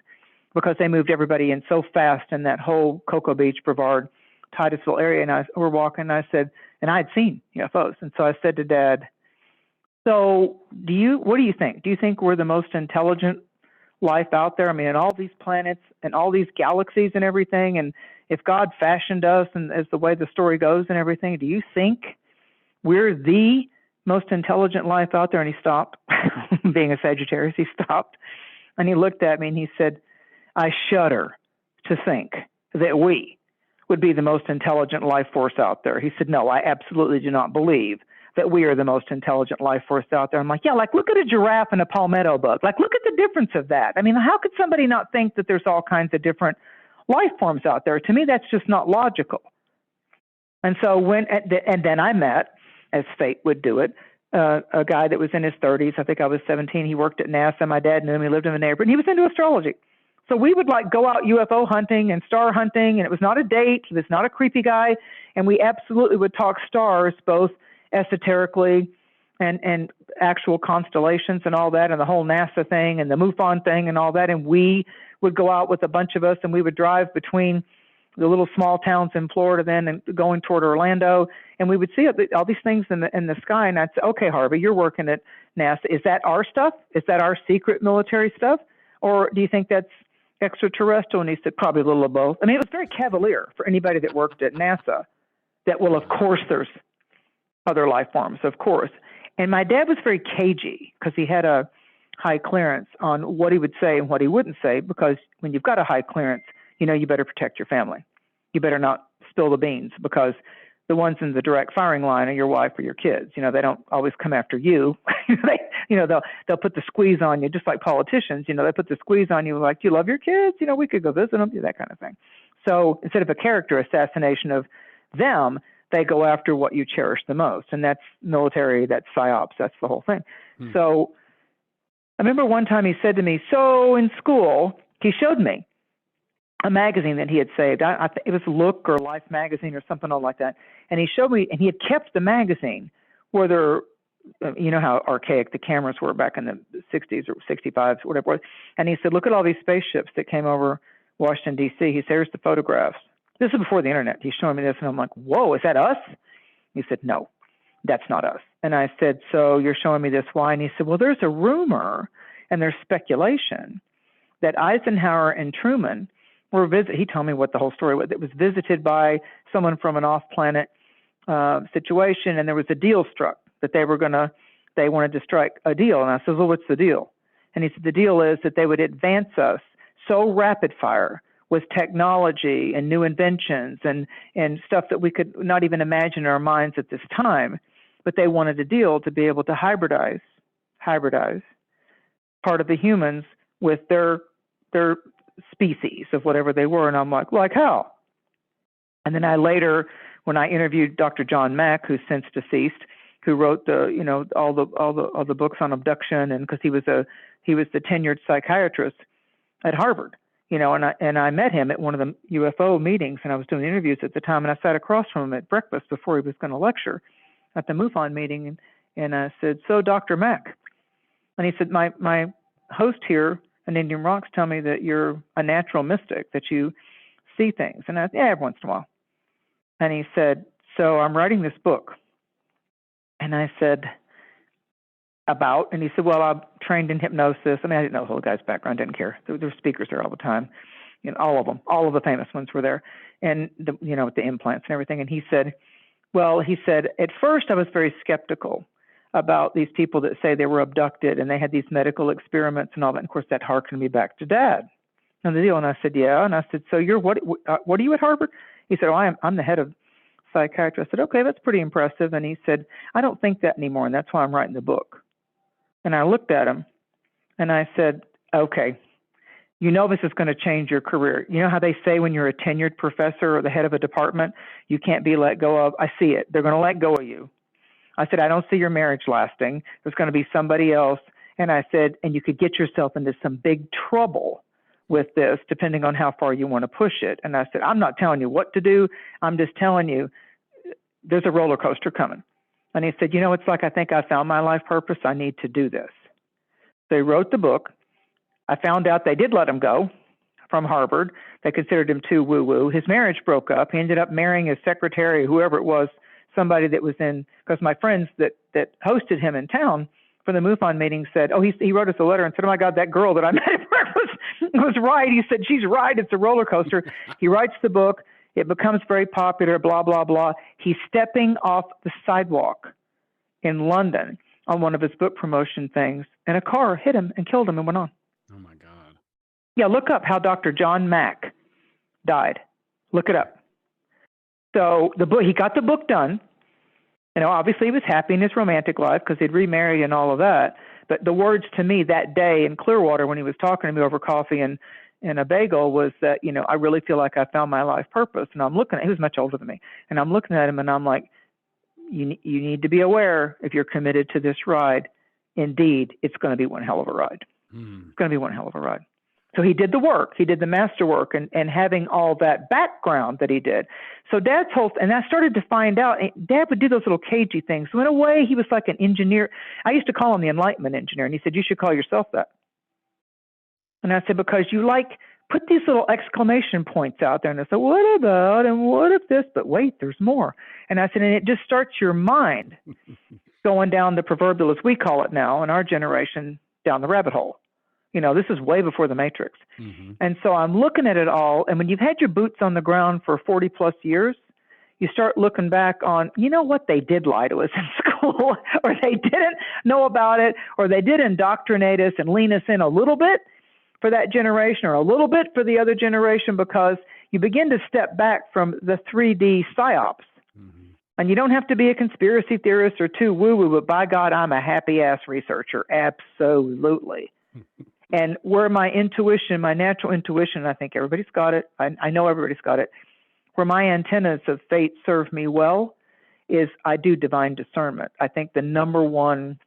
because they moved everybody in so fast in that whole Cocoa Beach, Brevard, Titusville area. And we're walking, and I said, and I had seen UFOs. And so I said to Dad, so what do you think? Do you think we're the most intelligent life out there? I mean, in all these planets and all these galaxies and everything, and if God fashioned us and as the way the story goes and everything, do you think we're the most intelligent life out there? And he stopped. Being a Sagittarius, he stopped. And he looked at me and he said, I shudder to think that we would be the most intelligent life force out there. He said, no, I absolutely do not believe that we are the most intelligent life force out there. I'm like, yeah, like look at a giraffe and a palmetto bug. Like look at the difference of that. I mean, how could somebody not think that there's all kinds of different life forms out there? To me, that's just not logical. And so and then I met, as fate would do it, a guy that was in his 30s. I think I was 17. He worked at NASA. My dad knew him. He lived in the neighborhood. And he was into astrology. So we would like go out UFO hunting and star hunting, and it was not a date. He was not a creepy guy. And we absolutely would talk stars, both esoterically and actual constellations and all that, and the whole NASA thing and the MUFON thing and all that. And we would go out with a bunch of us, and we would drive between the little small towns in Florida then and going toward Orlando, and we would see all these things in the sky. And I'd say, okay, Harvey, you're working at NASA. Is that our stuff? Is that our secret military stuff? Or do you think that's extraterrestrial? And he said, probably a little of both. I mean, it was very cavalier for anybody that worked at NASA that, well, of course there's other life forms, of course. And my dad was very cagey because he had a high clearance on what he would say and what he wouldn't say, because when you've got a high clearance, you better protect your family. You better not spill the beans, because the ones in the direct firing line are your wife or your kids. They don't always come after you. They'll put the squeeze on you, just like politicians. They put the squeeze on you like, do you love your kids? We could go visit them, that kind of thing. So instead of a character assassination of them, they go after what you cherish the most. And that's military, that's psyops, that's the whole thing. So I remember one time he said to me, so in school, he showed me a magazine that he had saved. It was Look or Life magazine or something like that. And he showed me, and he had kept the magazine where there, how archaic the cameras were back in the 60s or 65s, whatever it was. And he said, look at all these spaceships that came over Washington, D.C. He said, here's the photographs. This is before the internet. He's showing me this, and I'm like, whoa, is that us? He said, no, that's not us. And I said, so you're showing me this, why? And he said, well, there's a rumor and there's speculation that Eisenhower and Truman were he told me what the whole story was. It was visited by someone from an off-planet situation, and there was a deal struck that they wanted to strike a deal. And I said, well, what's the deal? And he said, the deal is that they would advance us so rapid fire with technology and new inventions and stuff that we could not even imagine in our minds at this time. But they wanted a deal to be able to hybridize part of the humans with their species of whatever they were. And I'm like how? And then I later, when I interviewed Dr. John Mack, who's since deceased, who wrote all the books on abduction, and because he was the tenured psychiatrist at Harvard, and I met him at one of the UFO meetings, and I was doing interviews at the time, and I sat across from him at breakfast before he was going to lecture at the MUFON meeting, and I said, so Dr. Mack, and he said, my host here in Indian Rocks tell me that you're a natural mystic, that you see things. And I said, yeah, every once in a while. And he said, so I'm writing this book. And I said, about? And he said, well, I'm trained in hypnosis. I mean, I didn't know the whole guy's background, didn't care. There were speakers there all the time. All of them, all of the famous ones were there. And, with the implants and everything. And he said, at first I was very skeptical about these people that say they were abducted and they had these medical experiments and all that. And of course, that harkened me back to Dad and the deal. And I said, yeah. And I said, so you're what are you at Harvard? He said, oh, I'm the head of psychiatry. I said, okay, that's pretty impressive. And he said, I don't think that anymore, and that's why I'm writing the book. And I looked at him and I said, okay, this is going to change your career. You know how they say when you're a tenured professor or the head of a department, you can't be let go of? I see it. They're going to let go of you. I said, I don't see your marriage lasting. There's going to be somebody else, And I said, and you could get yourself into some big trouble with this, depending on how far you want to push it. And I said, I'm not telling you what to do. I'm just telling you there's a roller coaster coming. And he said, it's like, I think I found my life purpose. I need to do this. So he wrote the book. I found out they did let him go from Harvard. They considered him too woo-woo. His marriage broke up. He ended up marrying his secretary, whoever it was, somebody that was in, because my friends that hosted him in town for the MUFON meeting said, he wrote us a letter and said, oh my God, that girl that I met at breakfast was right. He said, she's right. It's a roller coaster. He writes the book. It becomes very popular, blah, blah, blah. He's stepping off the sidewalk in London on one of his book promotion things, and a car hit him and killed him and went on. Oh my God. Yeah, look up how Dr. John Mack died. Look it up. So the book, he got the book done. Obviously he was happy in his romantic life because he'd remarried and all of that. But the words to me that day in Clearwater when he was talking to me over coffee and a bagel was that, I really feel like I found my life purpose. And I'm looking at, he was much older than me. And I'm looking at him and I'm like, you need to be aware if you're committed to this ride, indeed, it's going to be one hell of a ride. It's going to be one hell of a ride. So he did the work. He did the master work and having all that background that he did. So Dad's and I started to find out, Dad would do those little cagey things. So in a way, he was like an engineer. I used to call him the Enlightenment engineer. And he said, you should call yourself that. And I said, because you put these little exclamation points out there. And I said, what about, and what if this, but wait, there's more. And I said, and it just starts your mind going down the proverbial, as we call it now in our generation, down the rabbit hole. This is way before the Matrix. Mm-hmm. And so I'm looking at it all. And when you've had your boots on the ground for 40 plus years, you start looking back on, what, they did lie to us in school, or they didn't know about it, or they did indoctrinate us and lean us in a little bit for that generation or a little bit for the other generation, because you begin to step back from the 3D psyops. Mm-hmm. And you don't have to be a conspiracy theorist or too woo-woo, but by God, I'm a happy-ass researcher. Absolutely. And where my intuition, my natural intuition, I think everybody's got it. I know everybody's got it. Where my antennas of fate serve me well is I do divine discernment. I think the number one,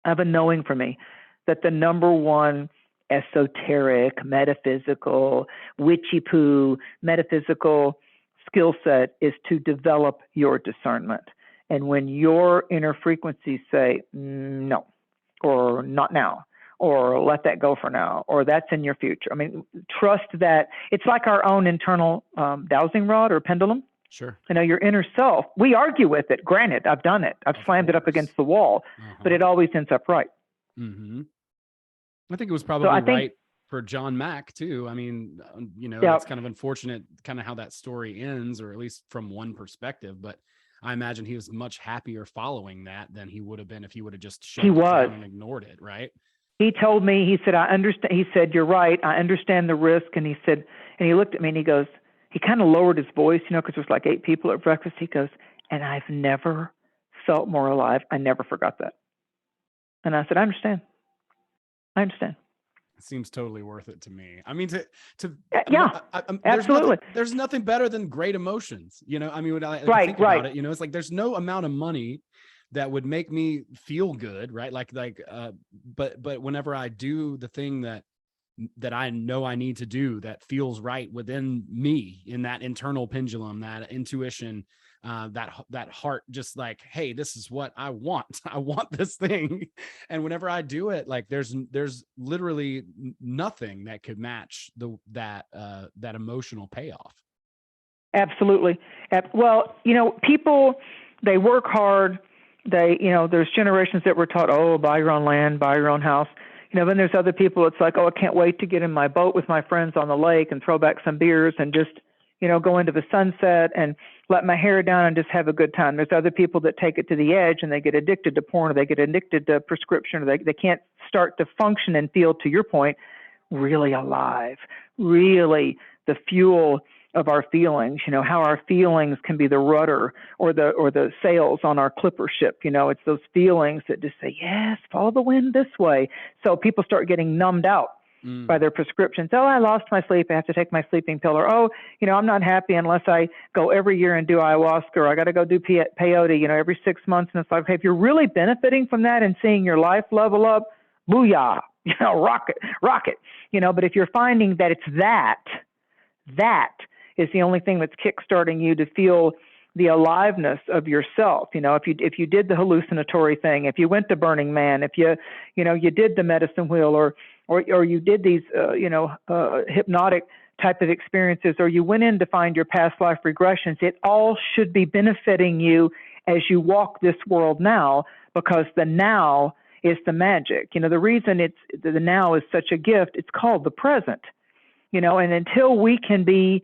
I have a knowing for me that the number one esoteric, metaphysical, witchy-poo, metaphysical skill set is to develop your discernment. And when your inner frequencies say, no, or not now, or let that go for now, or that's in your future. I mean, trust that it's like our own internal dowsing rod or pendulum. Sure. Your inner self, we argue with it. Granted, I've done it. I've slammed it up against the wall, but it always ends up right. Mm-hmm. I think it was probably right for John Mack too. I mean, it's kind of unfortunate kind of how that story ends, or at least from one perspective, but I imagine he was much happier following that than he would have been if he would have just shut it down and ignored it, right? He told me, he said, I understand. He said, you're right. I understand the risk. And he said, and he looked at me and he goes, he kind of lowered his voice, because there's like 8 people at breakfast. He goes, and I've never felt more alive. I never forgot that. And I said, I understand. It seems totally worth it to me. I mean, absolutely. There's nothing better than great emotions. I mean, when I think about it, it's like there's no amount of money that would make me feel good, right? But whenever I do the thing that I know I need to do, that feels right within me, in that internal pendulum, that intuition, that heart, just like, hey, this is what I want. I want this thing. And whenever I do it, like there's literally nothing that could match that emotional payoff. Absolutely. Well, people, they work hard. They, there's generations that were taught, buy your own land, buy your own house. Then there's other people, it's like, I can't wait to get in my boat with my friends on the lake and throw back some beers and just, go into the sunset and let my hair down and just have a good time. There's other people that take it to the edge and they get addicted to porn, or they get addicted to prescription, or they can't start to function and feel, to your point, really alive, really the fuel of our feelings, how our feelings can be the rudder or the sails on our clipper ship. It's those feelings that just say, yes, follow the wind this way. So people start getting numbed out by their prescriptions. I lost my sleep. I have to take my sleeping pill. Or, I'm not happy unless I go every year and do ayahuasca, or I got to go do peyote, every 6 months. And it's like, okay, if you're really benefiting from that and seeing your life level up, booyah, rocket, but if you're finding that it's that is the only thing that's kickstarting you to feel the aliveness of yourself. If you did the hallucinatory thing, if you went to Burning Man, if you did the medicine wheel, or you did these hypnotic type of experiences, or you went in to find your past life regressions, it all should be benefiting you as you walk this world now, because the now is the magic. The reason the now is such a gift, it's called the present. And until we can be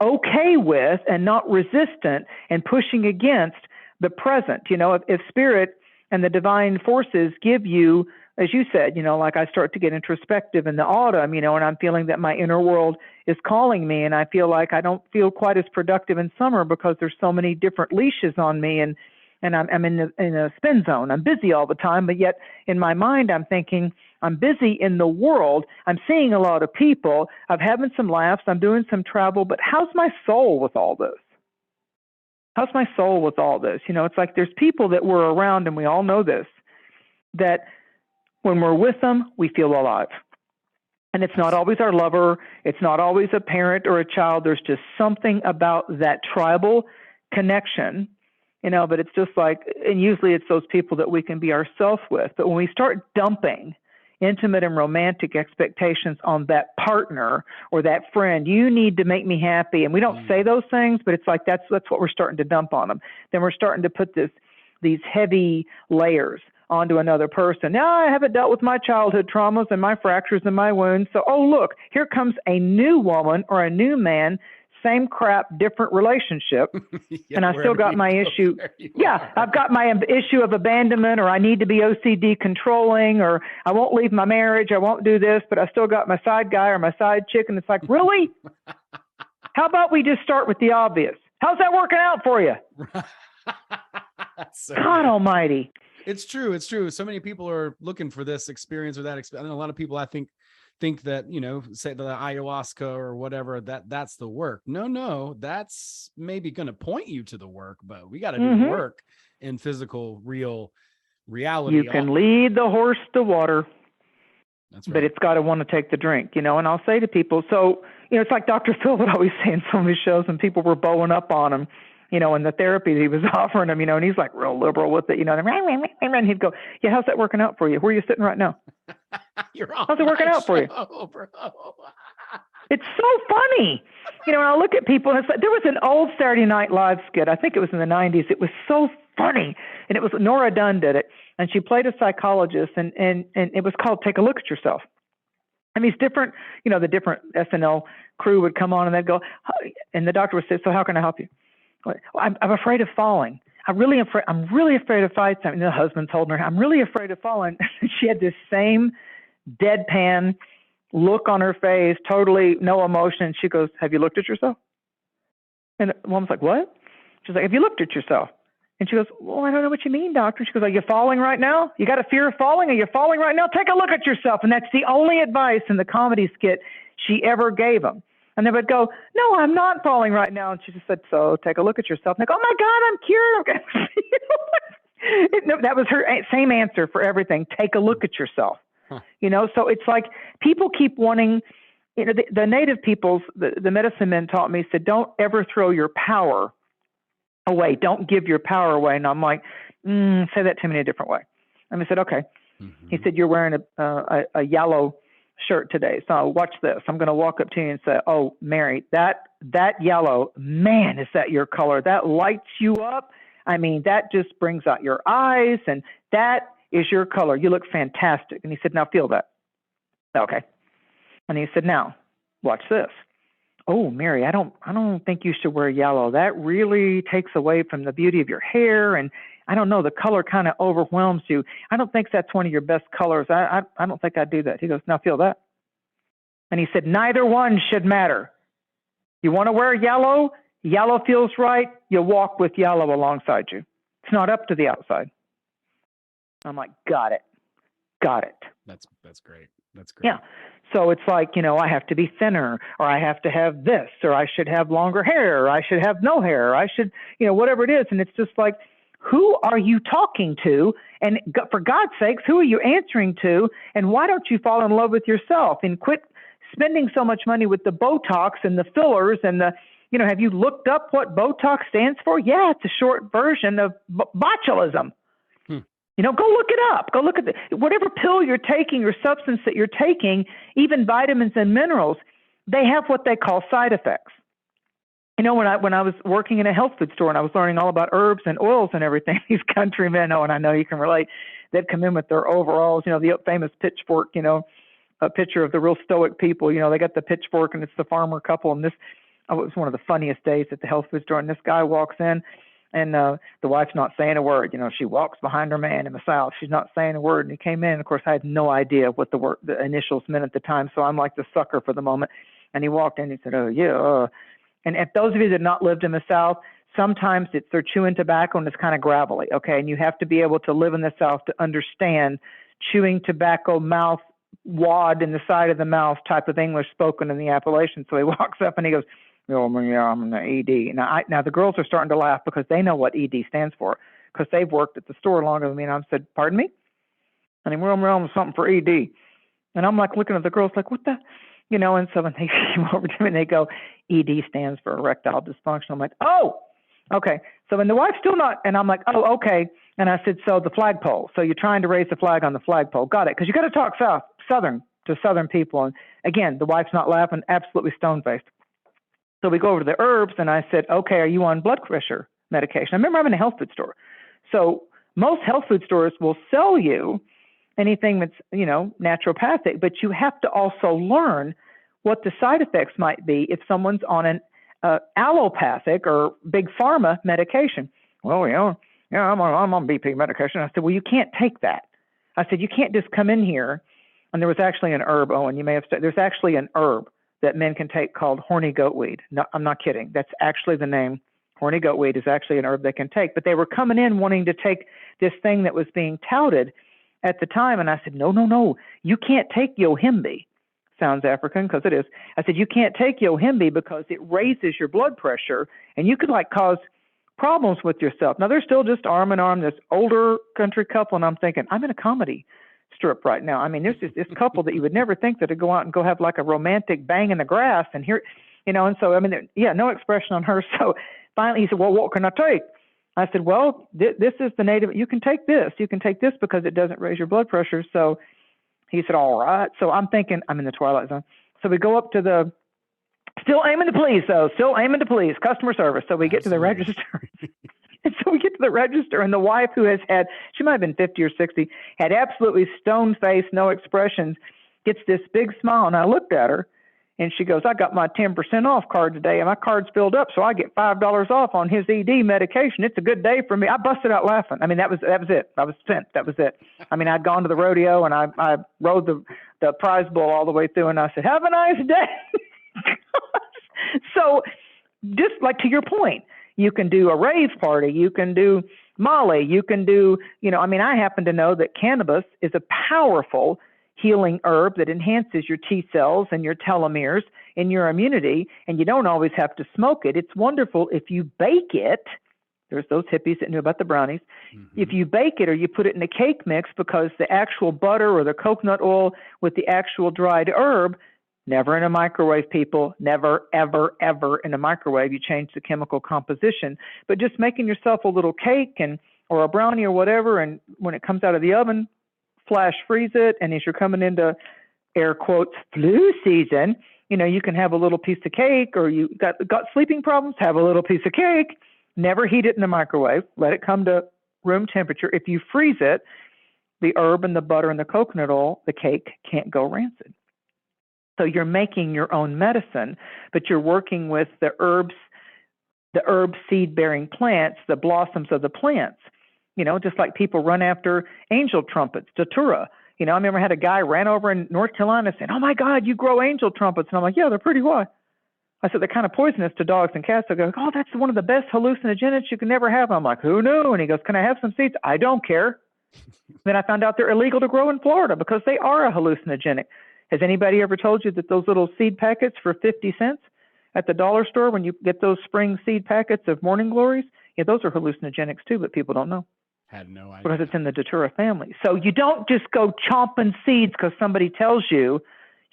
okay with and not resistant and pushing against the present, if spirit and the divine forces give you, as you said, like I start to get introspective in the autumn, and I'm feeling that my inner world is calling me, and I feel like I don't feel quite as productive in summer because there's so many different leashes on me, and I'm in a spin zone. I'm busy all the time, but yet in my mind I'm thinking I'm busy in the world. I'm seeing a lot of people. I'm having some laughs. I'm doing some travel, but how's my soul with all this? How's my soul with all this? It's like there's people that we're around, and we all know this, that when we're with them, we feel alive. And it's not always our lover. It's not always a parent or a child. There's just something about that tribal connection, but it's just like, and usually it's those people that we can be ourselves with. But when we start dumping intimate and romantic expectations on that partner or that friend, you need to make me happy. And we don't say those things, but it's like that's what we're starting to dump on them. Then we're starting to put these heavy layers onto another person. Now I haven't dealt with my childhood traumas and my fractures and my wounds. So, look, here comes a new woman or a new man, same crap, different relationship. And I still got my issue. Yeah, I've got my issue of abandonment, or I need to be OCD controlling, or I won't leave my marriage. I won't do this, but I still got my side guy or my side chick. And it's like, really? How about we just start with the obvious? How's that working out for you? So God good. almighty. It's true. It's true. So many people are looking for this experience or that experience. And a lot of people, I think that, say the ayahuasca or whatever, that's the work. No, that's maybe going to point you to the work, but we got to do the work in physical, real reality. You can lead the horse to water. That's right. But it's got to want to take the drink, and I'll say to people, so, it's like Dr. Phil would always say in some of his shows, and people were bowing up on him, and the therapy that he was offering them, and he's like real liberal with it, and he'd go, yeah, how's that working out for you? Where are you sitting right now? How's it working out for you? Bro. It's so funny. When I look at people, and it's like, there was an old Saturday Night Live skit, I think it was in the 90s. It was so funny. And it was Nora Dunn did it. And she played a psychologist, and it was called Take a Look at Yourself. And these different, the different SNL crew would come on, and they'd go, and the doctor would say, so how can I help you? Well, I'm afraid of falling. I'm really afraid of heights. The husband's holding her. I'm really afraid of falling. She had this same deadpan look on her face, totally no emotion. She goes, have you looked at yourself? And the woman's like, what? She's like, have you looked at yourself? And she goes, well, I don't know what you mean, doctor. She goes, are you falling right now? You got a fear of falling? Are you falling right now? Take a look at yourself. And that's the only advice in the comedy skit she ever gave them. And they would go, no, I'm not falling right now. And she just said, so take a look at yourself. And they go, oh, my God, I'm cured. That was her same answer for everything. Take a look at yourself. Huh. So it's like people keep wanting, the native peoples, the medicine men taught me, said, don't ever throw your power away. Don't give your power away. And I'm like, say that to me in a different way. And I said, okay. Mm-hmm. He said, you're wearing a yellow shirt today. So watch this. I'm going to walk up to you and say, oh, Mary, that yellow, man, is that your color? That lights you up. I mean, that just brings out your eyes, and that is your color. You look fantastic. And he said, now feel that. Okay. And he said, now watch this. Oh, Mary, I don't think you should wear yellow. That really takes away from the beauty of your hair. And I don't know, the color kind of overwhelms you. I don't think that's one of your best colors. I don't think I'd do that. He goes, now feel that. And he said, neither one should matter. You want to wear yellow? Yellow feels right. You walk with yellow alongside you. It's not up to the outside. I'm like, got it. That's great. That's great. Yeah. So it's like, I have to be thinner, or I have to have this, or I should have longer hair, or I should have no hair, or I should, whatever it is. And it's just like, who are you talking to? And for God's sakes, who are you answering to? And why don't you fall in love with yourself and quit spending so much money with the Botox and the fillers and the, have you looked up what Botox stands for? Yeah, it's a short version of botulism. Go look it up. Go look at whatever pill you're taking or substance that you're taking, even vitamins and minerals, they have what they call side effects. When I was working in a health food store and I was learning all about herbs and oils and everything, these countrymen, and I know you can relate, they'd come in with their overalls, the famous pitchfork, a picture of the real stoic people, they got the pitchfork and it's the farmer couple. And it was one of the funniest days at the health food store. And this guy walks in and the wife's not saying a word. She walks behind her man in the South. She's not saying a word. And he came in. And of course, I had no idea what the initials meant at the time. So I'm like the sucker for the moment. And he walked in and he said, oh, yeah. And if those of you that have not lived in the South, sometimes they're chewing tobacco and it's kind of gravelly, okay? And you have to be able to live in the South to understand chewing tobacco, mouth, wad in the side of the mouth type of English spoken in the Appalachian. So he walks up and he goes, oh, yeah, I'm the ED. Now the girls are starting to laugh because they know what ED stands for because they've worked at the store longer than me. And I said, pardon me? And he went, something for ED. And I'm like looking at the girls like, what the? And so when they came over to me and they go, ED stands for erectile dysfunction. I'm like, oh, okay. So when the wife's still not, and I'm like, oh, okay. And I said, so the flagpole. So you're trying to raise the flag on the flagpole. Got it. Because you got to talk Southern to Southern people. And again, the wife's not laughing, absolutely stone-faced. So we go over to the herbs and I said, okay, are you on blood pressure medication? I remember I'm in a health food store. So most health food stores will sell you anything that's, naturopathic, but you have to also learn what the side effects might be if someone's on an allopathic or big pharma medication. Well, I'm on BP medication. I said, well, you can't take that. I said, you can't just come in here. And there was actually an herb, Owen, you may have said, there's actually an herb that men can take called horny goatweed. No, I'm not kidding. That's actually the name. Horny goatweed is actually an herb they can take. But they were coming in wanting to take this thing that was being touted at the time. And I said, no, you can't take yohimbe. Sounds African because it is. I said, you can't take yohimbe because it raises your blood pressure and you could cause problems with yourself. Now they're still just arm in arm, this older country couple. And I'm thinking, I'm in a comedy strip right now. I mean, there's this couple that you would never think that would go out and go have a romantic bang in the grass and here, and so, I mean, no expression on her. So finally he said, well, what can I take? I said, well, this is the native. You can take this. You can take this because it doesn't raise your blood pressure. So he said, all right. So I'm thinking, I'm in the twilight zone. So we go up to still aiming to please, though, customer service. So we get to the register. And so we get to the register, and the wife who has she might have been 50 or 60, had absolutely stone face, no expressions, gets this big smile. And I looked at her, and she goes, I got my 10% off card today, and my card's filled up, so I get $5 off on his ED medication. It's a good day for me. I busted out laughing. I mean, that was it. I was spent. That was it. I mean, I'd gone to the rodeo, and I rode the prize bull all the way through, and I said, have a nice day. So just to your point, you can do a rave party, you can do Molly, you can do, I happen to know that cannabis is a powerful healing herb that enhances your T cells and your telomeres and your immunity, and you don't always have to smoke it. It's wonderful if you bake it. There's those hippies that knew about the brownies. Mm-hmm. If you bake it or you put it in a cake mix, because the actual butter or the coconut oil with the actual dried herb, never in a microwave, people, never, ever, ever in a microwave. You change the chemical composition. But just making yourself a little cake or a brownie or whatever, and when it comes out of the oven, flash freeze it. And as you're coming into, air quotes, flu season, you can have a little piece of cake, or you got sleeping problems, have a little piece of cake. Never heat it in the microwave. Let it come to room temperature. If you freeze it, the herb and the butter and the coconut oil, the cake can't go rancid. So you're making your own medicine, but you're working with the herb seed-bearing plants, the blossoms of the plants. Just like people run after angel trumpets, datura. I remember I had a guy ran over in North Carolina saying, oh my God, you grow angel trumpets. And I'm like, yeah, they're pretty why? I said, they're kind of poisonous to dogs and cats. I go, oh, that's one of the best hallucinogenics you can never have. I'm like, who knew? And he goes, can I have some seeds? I don't care. Then I found out they're illegal to grow in Florida because they are a hallucinogenic. Has anybody ever told you that those little seed packets for 50 cents at the dollar store, when you get those spring seed packets of morning glories, Yeah, those are hallucinogenics too, but people don't know. Had no idea. Because it's in the datura family. So you don't just go chomping seeds because somebody tells you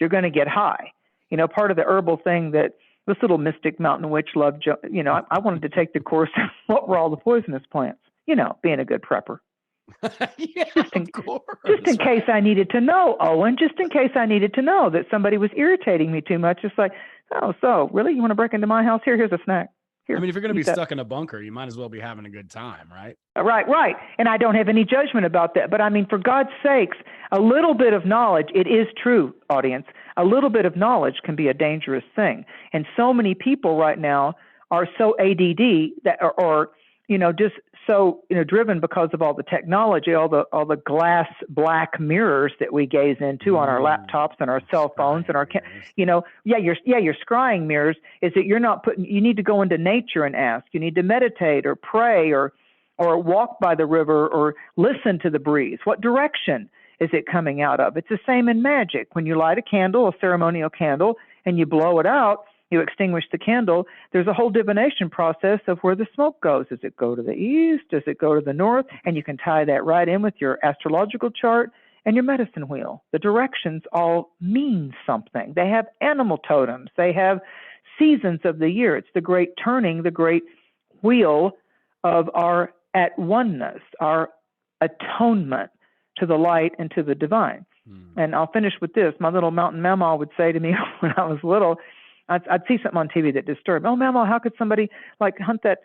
you're going to get high. You know, part of the herbal thing that this little mystic mountain witch loved, you know, I wanted to take the course. What were all the poisonous plants? You know, being a good prepper. Yeah, of course. Just in case I needed to know, Owen, just in case I needed to know that somebody was irritating me too much. It's like, oh, so really? You want to break into my house? Here's a snack. Here, I mean, if you're going to be that. stuck in a bunker, you might as well be having a good time, right? Right. And I don't have any judgment about that. But I mean, for God's sakes, a little bit of knowledge, it is true, audience, a little bit of knowledge can be a dangerous thing. And so many people right now are so ADD that, or you know, just so, you know, driven because of all the technology, all the glass black mirrors that we gaze into on our laptops and our cell phones and our, you know, your scrying mirrors is that you're not putting, you need to go into nature and ask, you need to meditate or pray or walk by the river or listen to the breeze. What direction is it coming out of? It's the same in magic. When you light a candle, a ceremonial candle, and you blow it out, you extinguish the candle, there's a whole divination process of where the smoke goes. Does it go to the east? Does it go to the north? And you can tie that right in with your astrological chart and your medicine wheel. The directions all mean something. They have animal totems. They have seasons of the year. It's the great turning, the great wheel of our at oneness, our atonement to the light and to the divine. And I'll finish with this. My little mountain mama would say to me when I was little, I'd see something on TV that disturbed. Oh, Mama, how could somebody like hunt that?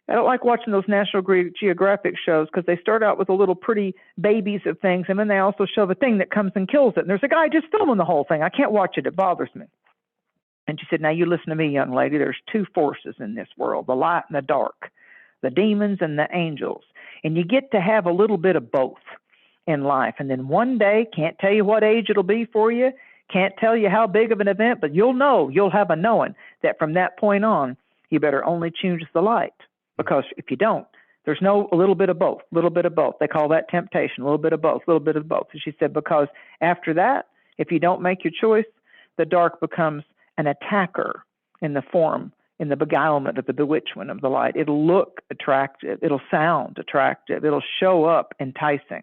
I don't like watching those National Geographic shows because they start out with the little pretty babies of things, and then they also show the thing that comes and kills it. And there's a guy just filming the whole thing. I can't watch it. It bothers me. And she said, now you listen to me, young lady. There's two forces in this world, the light and the dark, the demons and the angels. And you get to have a little bit of both in life. And then one day, can't tell you what age it'll be for you, can't tell you how big of an event, but you'll know, you'll have a knowing that from that point on, you better only choose the light. Because if you don't, there's no a little bit of both, a little bit of both. They call that temptation, a little bit of both, a little bit of both. And she said, because after that, if you don't make your choice, the dark becomes an attacker in the form, in the beguilement of the bewitchment of the light. It'll look attractive. It'll sound attractive. It'll show up enticing.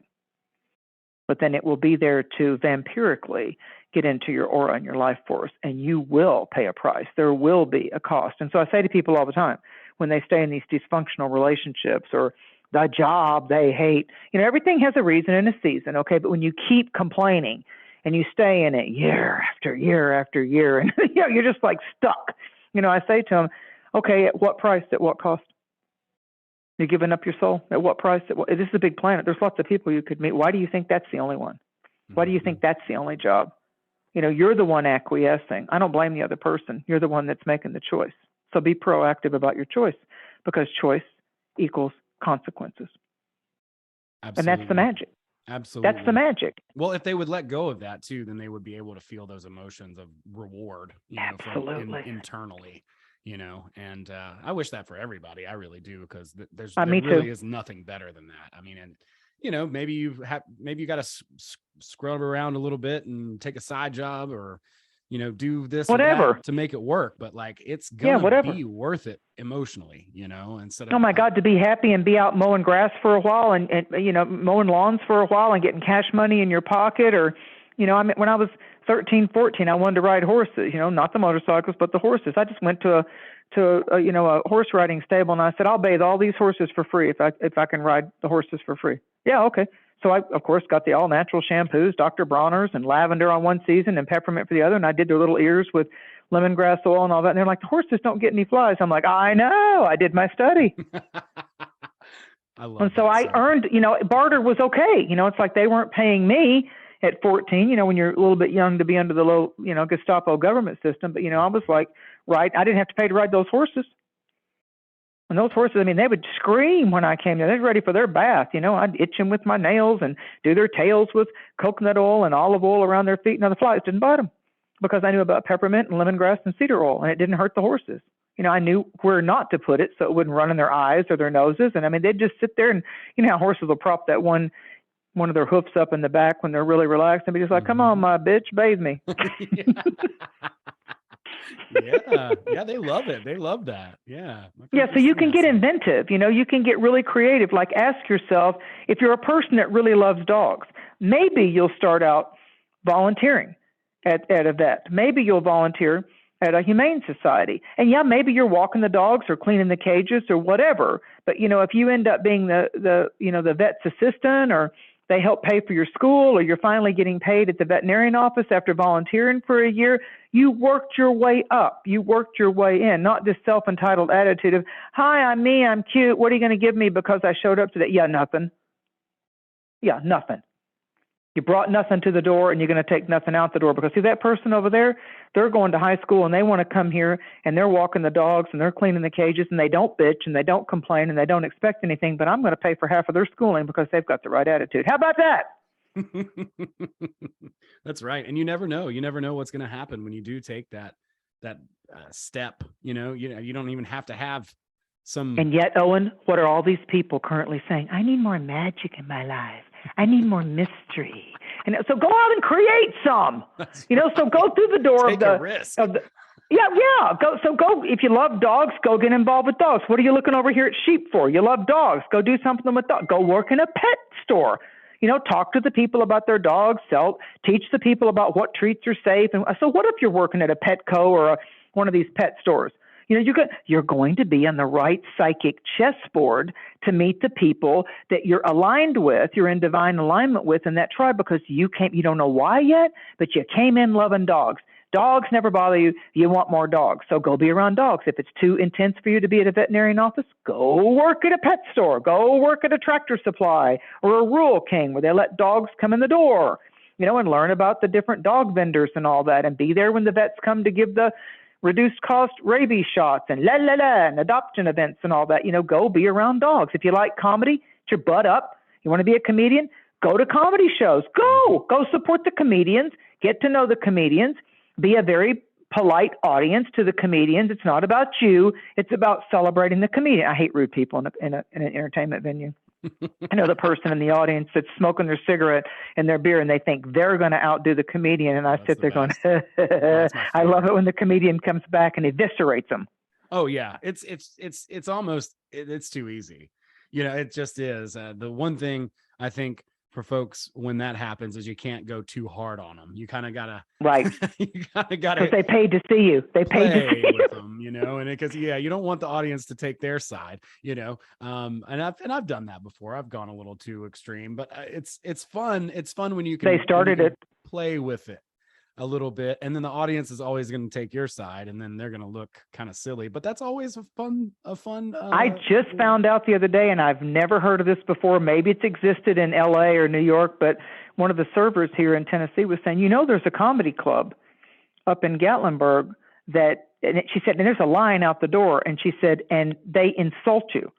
But then it will be there to vampirically get into your aura and your life force, and you will pay a price. There will be a cost. And so I say to people all the time, when they stay in these dysfunctional relationships or the job they hate, you know, everything has a reason and a season, okay? But when you keep complaining and you stay in it year after year after year, and you know, you're just like stuck. You know, I say to them, okay, at what price, at what cost? You're giving up your soul? At what price? This is a big planet. There's lots of people you could meet. Why do you think that's the only one? Why do you think that's the only job? You know, you're the one acquiescing. I don't blame the other person. You're the one that's making the choice. So be proactive about your choice, because choice equals consequences. Absolutely. And that's the magic. Absolutely. That's the magic. Well, if they would let go of that too, then they would be able to feel those emotions of reward, you know, from internally, you know, and I wish that for everybody. I really do, because there really is nothing better than that. I mean, and you know, maybe you got to scrub around a little bit and take a side job, or you know, do this whatever or that to make it work. But like, it's gonna be worth it emotionally, you know. Instead of, oh my God, to be happy and be out mowing grass for a while and you know, mowing lawns for a while and getting cash money in your pocket, or you know, I mean, when I was 13, 14, I wanted to ride horses. You know, not the motorcycles, but the horses. I just went to a horse riding stable, and I said, I'll bathe all these horses for free if I can ride the horses for free. Yeah, okay. So I, of course, got the all-natural shampoos, Dr. Bronner's, and lavender on one season and peppermint for the other, and I did their little ears with lemongrass oil and all that. And they're like, the horses don't get any flies. I'm like, I know. I did my study. I love and so I earned, you know, barter was okay. You know, it's like they weren't paying me at 14, you know, when you're a little bit young to be under the low, you know, Gestapo government system. But, you know, I was like, right, I didn't have to pay to ride those horses. And those horses, I mean, they would scream when I came there. They were ready for their bath. You know, I'd itch them with my nails and do their tails with coconut oil and olive oil around their feet. Now, the flies didn't bite them because I knew about peppermint and lemongrass and cedar oil, and it didn't hurt the horses. You know, I knew where not to put it so it wouldn't run in their eyes or their noses. And I mean, they'd just sit there, and you know how horses will prop that one of their hoofs up in the back when they're really relaxed and be just like, come on, my bitch, bathe me. Yeah, they love it. They love that. Yeah. My friend Yeah, so you Christina can has get some. inventive. You can get really creative. Like, ask yourself, if you're a person that really loves dogs, maybe you'll start out volunteering at a vet. Maybe you'll volunteer at a humane society. And yeah, maybe you're walking the dogs or cleaning the cages or whatever. But if you end up being the vet's assistant, or they help pay for your school, or you're finally getting paid at the veterinarian office after volunteering for a year, you worked your way up. You worked your way in, not this self-entitled attitude of, hi, I'm me, I'm cute. What are you going to give me because I showed up today? Yeah, nothing. Yeah, nothing. You brought nothing to the door, and you're going to take nothing out the door, because see that person over there, they're going to high school and they want to come here and they're walking the dogs and they're cleaning the cages and they don't bitch and they don't complain and they don't expect anything, but I'm going to pay for half of their schooling because they've got the right attitude. How about that? That's right. And you never know. You never know what's going to happen when you do take that step. You don't even have to have some. And yet, Owen, what are all these people currently saying? I need more magic in my life. I need more mystery. And so go out and create some. So go through the door Take a risk. Yeah. Go. If you love dogs, go get involved with dogs. What are you looking over here at sheep for? You love dogs. Go do something with dogs. Go work in a pet store. Talk to the people about their dogs. Teach the people about what treats are safe. And so what if you're working at a Petco or one of these pet stores? You're going to be on the right psychic chessboard to meet the people that you're aligned with, you're in divine alignment with in that tribe, because you don't know why yet, but you came in loving dogs. Dogs never bother you. You want more dogs. So go be around dogs. If it's too intense for you to be at a veterinarian office, go work at a pet store. Go work at a Tractor Supply or a Rural King where they let dogs come in the door, and learn about the different dog vendors and all that, and be there when the vets come to give the reduced cost rabies shots and and adoption events and all that. Go be around dogs. If you like comedy, get your butt up. You want to be a comedian? Go to comedy shows. Go support the comedians. Get to know the comedians. Be a very polite audience to the comedians. It's not about you. It's about celebrating the comedian. I hate rude people in an entertainment venue. I know the person in the audience that's smoking their cigarette and their beer, and they think they're going to outdo the comedian. And I sit there going, I love it when the comedian comes back and eviscerates them. Oh yeah. It's almost, it's too easy. It just is. The one thing I think for folks when that happens is you can't go too hard on them. You kind of gotta, right. You kind of gotta, because they paid to see you. They paid to see with them, and because you don't want the audience to take their side, and I've done that before. I've gone a little too extreme, but it's fun. It's fun when you can. They started it. Play with it a little bit, and then the audience is always going to take your side, and then they're going to look kind of silly, but that's always a fun I just found out the other day, and I've never heard of this before. Maybe it's existed in LA or New York, but one of the servers here in Tennessee was saying, there's a comedy club up in Gatlinburg she said, and there's a line out the door, and she said, and they insult you.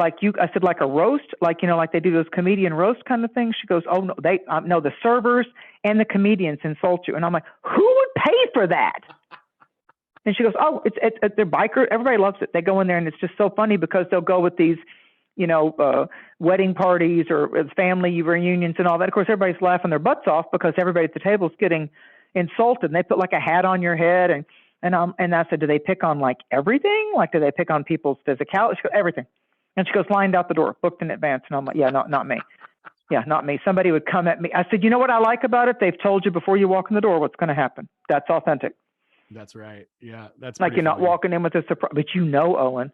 I said, like a roast, like they do those comedian roast kind of things. She goes, oh no, no, the servers and the comedians insult you. And I'm like, who would pay for that? And she goes, oh, it's they're biker. Everybody loves it. They go in there, and it's just so funny because they'll go with these, wedding parties or family reunions and all that. Of course, everybody's laughing their butts off because everybody at the table is getting insulted. And they put like a hat on your head, and I said, do they pick on like everything? Like, do they pick on people's physicality? She goes, everything. And she goes, lined out the door, booked in advance. And I'm like, yeah, not me. Yeah, not me. Somebody would come at me. I said, you know what I like about it? They've told you before you walk in the door what's going to happen. That's authentic. That's right. Yeah, that's like you're not walking in with a surprise. But Owen,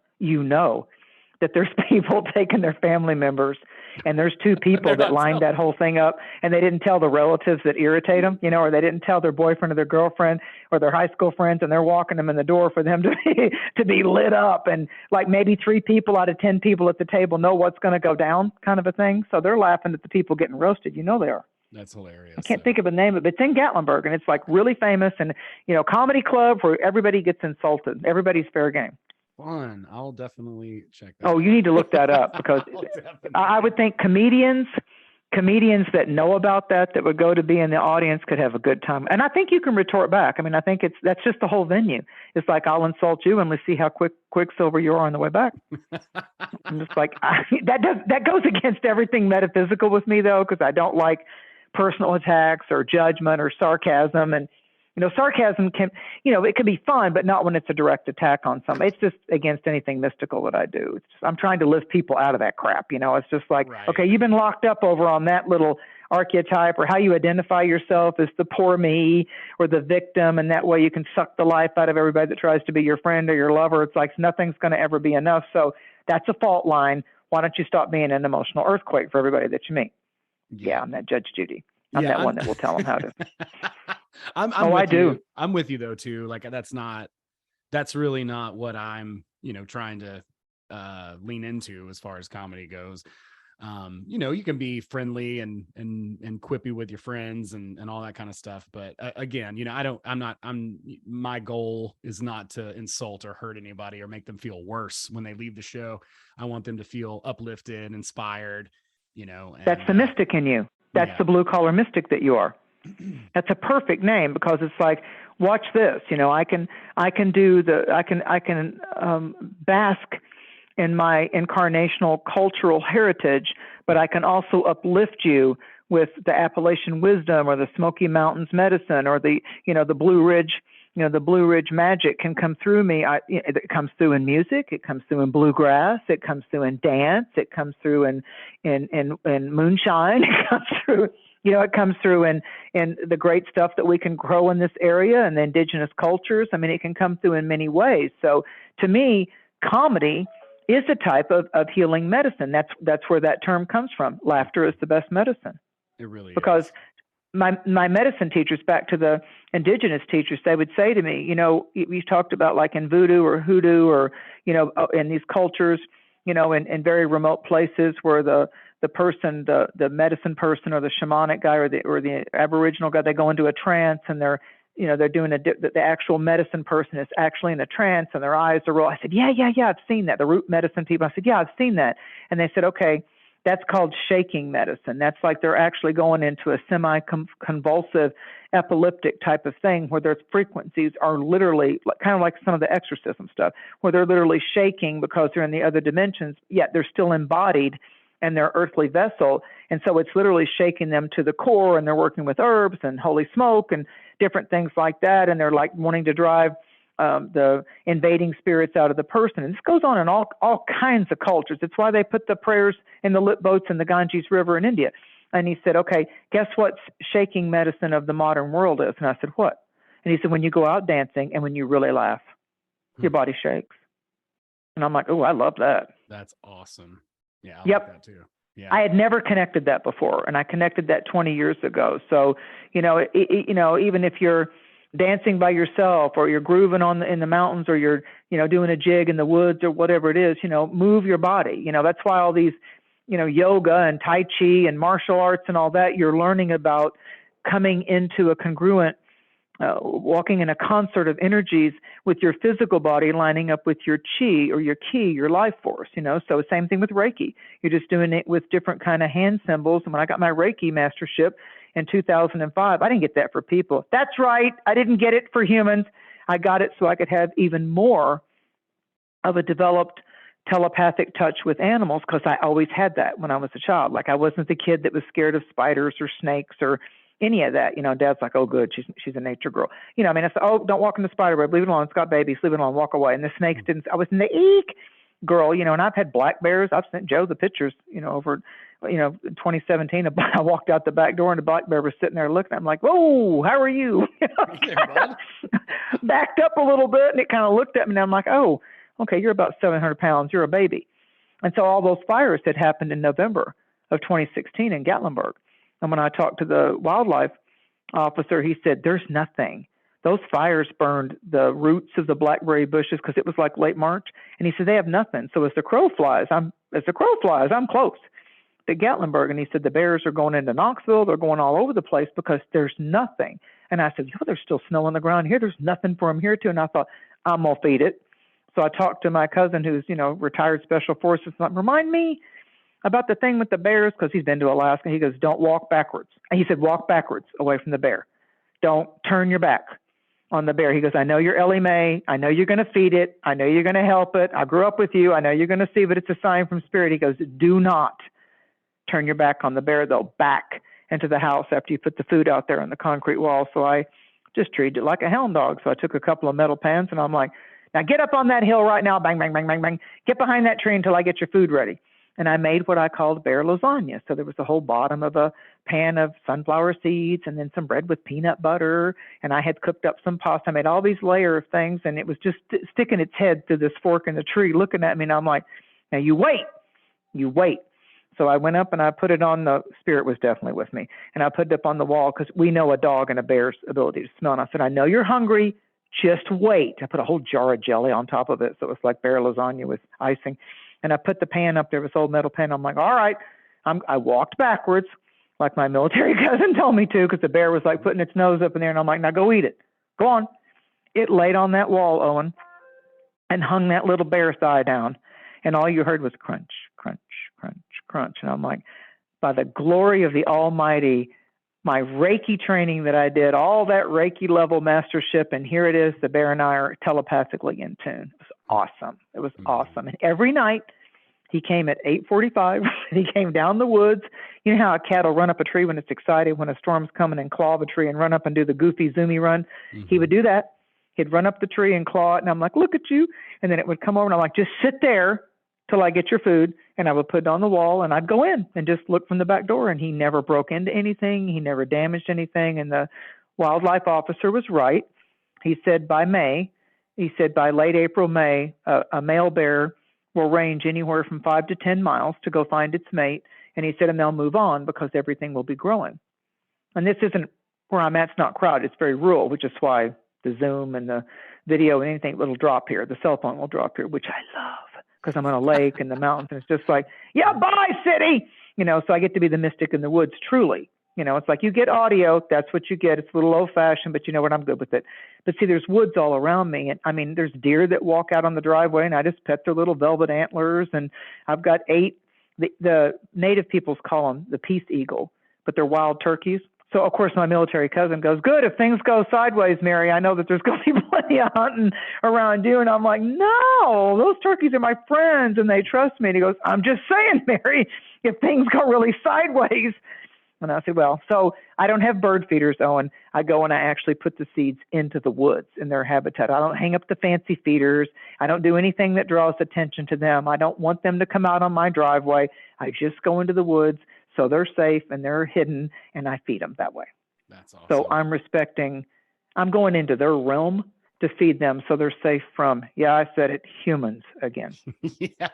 that there's people taking their family members, and there's two people that lined that whole thing up, and they didn't tell the relatives that irritate them, or they didn't tell their boyfriend or their girlfriend or their high school friends, and they're walking them in the door for them to be lit up, and like maybe 3 people out of 10 people at the table know what's going to go down, kind of a thing. So they're laughing at the people getting roasted. They are. That's hilarious. I can't think of a name of it. It's in Gatlinburg, and it's like really famous, and comedy club where everybody gets insulted. Everybody's fair game. Fun. I'll definitely check that. Oh, you need to look that up because I would think comedians that know about that would go to be in the audience could have a good time. And I think you can retort back. I mean, I think that's just the whole venue. It's like, I'll insult you and let's see how quicksilver you are on the way back. I'm just like, that goes against everything metaphysical with me though, because I don't like personal attacks or judgment or sarcasm. And Sarcasm can, it can be fun, but not when it's a direct attack on somebody. It's just against anything mystical that I do. I'm trying to lift people out of that crap. It's just like, Right. Okay, you've been locked up over on that little archetype or how you identify yourself as the poor me or the victim. And that way you can suck the life out of everybody that tries to be your friend or your lover. It's like nothing's going to ever be enough. So that's a fault line. Why don't you stop being an emotional earthquake for everybody that you meet? Yeah, I'm that Judge Judy. I'm that one that will tell them how to. I do. I'm with you though too. Like that's really not what I'm, trying to lean into as far as comedy goes. You can be friendly and quippy with your friends and all that kind of stuff. But again, my goal is not to insult or hurt anybody or make them feel worse when they leave the show. I want them to feel uplifted, inspired, and, that's the mystic in you. That's the blue collar mystic that you are. That's a perfect name because it's like, watch this. I can bask in my incarnational cultural heritage, but I can also uplift you with the Appalachian wisdom or the Smoky Mountains medicine or the Blue Ridge. The Blue Ridge magic can come through me. It comes through in music. It comes through in bluegrass. It comes through in dance. It comes through in moonshine. It comes through. It comes through in the great stuff that we can grow in this area and the indigenous cultures. I mean, it can come through in many ways. So to me, comedy is a type of healing medicine. That's where that term comes from. Laughter is the best medicine. It really is. Because my medicine teachers, back to the indigenous teachers, they would say to me, we talked about like in voodoo or hoodoo or, in these cultures, in very remote places where the person, the medicine person or the shamanic guy or the Aboriginal guy, they go into a trance and they're doing the actual medicine person is actually in a trance and their eyes are rolled. I said, yeah, I've seen that. The root medicine people, I said, yeah, I've seen that. And they said, okay, that's called shaking medicine. That's like they're actually going into a semi-convulsive epileptic type of thing where their frequencies are literally kind of like some of the exorcism stuff, where they're literally shaking because they're in the other dimensions, yet they're still embodied in their earthly vessel. And so it's literally shaking them to the core, and they're working with herbs and holy smoke and different things like that. And they're like wanting to drive the invading spirits out of the person. And this goes on in all kinds of cultures. It's why they put the prayers in the lit boats in the Ganges River in India. And he said, okay, guess what shaking medicine of the modern world is? And I said, what? And he said, when you go out dancing and when you really laugh, your body shakes. And I'm like, oh, I love that. That's awesome. Yeah, Yep. like that too. Yeah. I had never connected that before, and I connected that 20 years ago. So, even if you're dancing by yourself or you're grooving in the mountains or you're, doing a jig in the woods or whatever it is, move your body. That's why all these, yoga and Tai Chi and martial arts and all that, you're learning about coming into a congruent, walking in a concert of energies with your physical body lining up with your chi or your ki, your life force, So same thing with Reiki. You're just doing it with different kind of hand symbols. And when I got my Reiki mastership in 2005, I didn't get that for people. That's right. I didn't get it for humans. I got it so I could have even more of a developed telepathic touch with animals, because I always had that when I was a child. Like I wasn't the kid that was scared of spiders or snakes or any of that. Dad's like, oh, good, she's a nature girl. I said, oh, don't walk in the spider web, leave it alone, it's got babies, leave it alone, walk away. And the snakes didn't. I was an eek girl, and I've had black bears. I've sent Joe the pictures, over, in 2017, I walked out the back door and the black bear was sitting there looking at me like, whoa, how are you? Backed up a little bit and it kind of looked at me and I'm like, oh, okay, you're about 700 pounds, you're a baby. And so all those fires had happened in November of 2016 in Gatlinburg. And when I talked to the wildlife officer, he said, there's nothing. Those fires burned the roots of the blackberry bushes because it was like late March. And he said, they have nothing. So as the crow flies, I'm close to Gatlinburg. And he said, the bears are going into Knoxville. They're going all over the place because there's nothing. And I said, there's still snow on the ground here. There's nothing for them here too. And I thought, I'm going to feed it. So I talked to my cousin who's, retired Special Forces. Like, remind me about the thing with the bears, because he's been to Alaska. He goes, don't walk backwards. And he said, walk backwards away from the bear. Don't turn your back on the bear. He goes, I know you're Ellie Mae. I know you're going to feed it. I know you're going to help it. I grew up with you. I know you're going to see, but it's a sign from spirit. He goes, do not turn your back on the bear. They'll back into the house after you put the food out there on the concrete wall. So I just treated it like a hound dog. So I took a couple of metal pans and I'm like, now get up on that hill right now, bang, bang, bang, bang, bang. Get behind that tree until I get your food ready. And I made what I called bear lasagna. So there was the whole bottom of a pan of sunflower seeds and then some bread with peanut butter. And I had cooked up some pasta. I made all these layer of things, and it was just sticking its head through this fork in the tree looking at me. And I'm like, now you wait. So I went up and I put it on the spirit was definitely with me. And I put it up on the wall because we know a dog and a bear's ability to smell. And I said, I know you're hungry. Just wait. I put a whole jar of jelly on top of it. So it was like bear lasagna with icing. And I put the pan up there, this old metal pan. I'm like, all right. I walked backwards like my military cousin told me to, because the bear was like putting its nose up in there. And I'm like, now go eat it. Go on. It laid on that wall, Owen, and hung that little bear thigh down. And all you heard was crunch, crunch, crunch, crunch. And I'm like, by the glory of the Almighty, my Reiki training that I did, all that Reiki level mastership, and here it is, the bear and I are telepathically in tune. It was awesome. It was awesome. And every night he came at 8:45. He came down the woods. You know how a cat will run up a tree when it's excited, when a storm's coming, and claw the tree and run up and do the goofy zoomy run? Mm-hmm. He would do that. He'd run up the tree and claw it, and I'm like, look at you. And then it would come over, and I'm like, just sit there till I get your food. And I would put it on the wall, and I'd go in and just look from the back door. And he never broke into anything. He never damaged anything. And the wildlife officer was right. He said by late April, May, a male bear will range anywhere from 5 to 10 miles to go find its mate. And he said, and they'll move on because everything will be growing. And this isn't where I'm at. It's not crowded. It's very rural, which is why the Zoom and the video and anything will drop here. The cell phone will drop here, which I love, because I'm on a lake in the mountains, and it's just like, yeah, bye, city. So I get to be the mystic in the woods, truly. It's like you get audio, that's what you get. It's a little old-fashioned, but you know what, I'm good with it. But see, there's woods all around me, and I mean, there's deer that walk out on the driveway, and I just pet their little velvet antlers, and I've got 8, the native peoples call them the peace eagle, but they're wild turkeys. So, of course, my military cousin goes, good, if things go sideways, Mary, I know that there's going to be plenty of hunting around you. And I'm like, no, those turkeys are my friends, and they trust me. And he goes, I'm just saying, Mary, if things go really sideways. And I said, well, so I don't have bird feeders, Owen. I go and I actually put the seeds into the woods in their habitat. I don't hang up the fancy feeders. I don't do anything that draws attention to them. I don't want them to come out on my driveway. I just go into the woods. So they're safe and they're hidden, and I feed them that way. That's awesome. So I'm going into their realm to feed them so they're safe from, I said it, humans again. Yeah,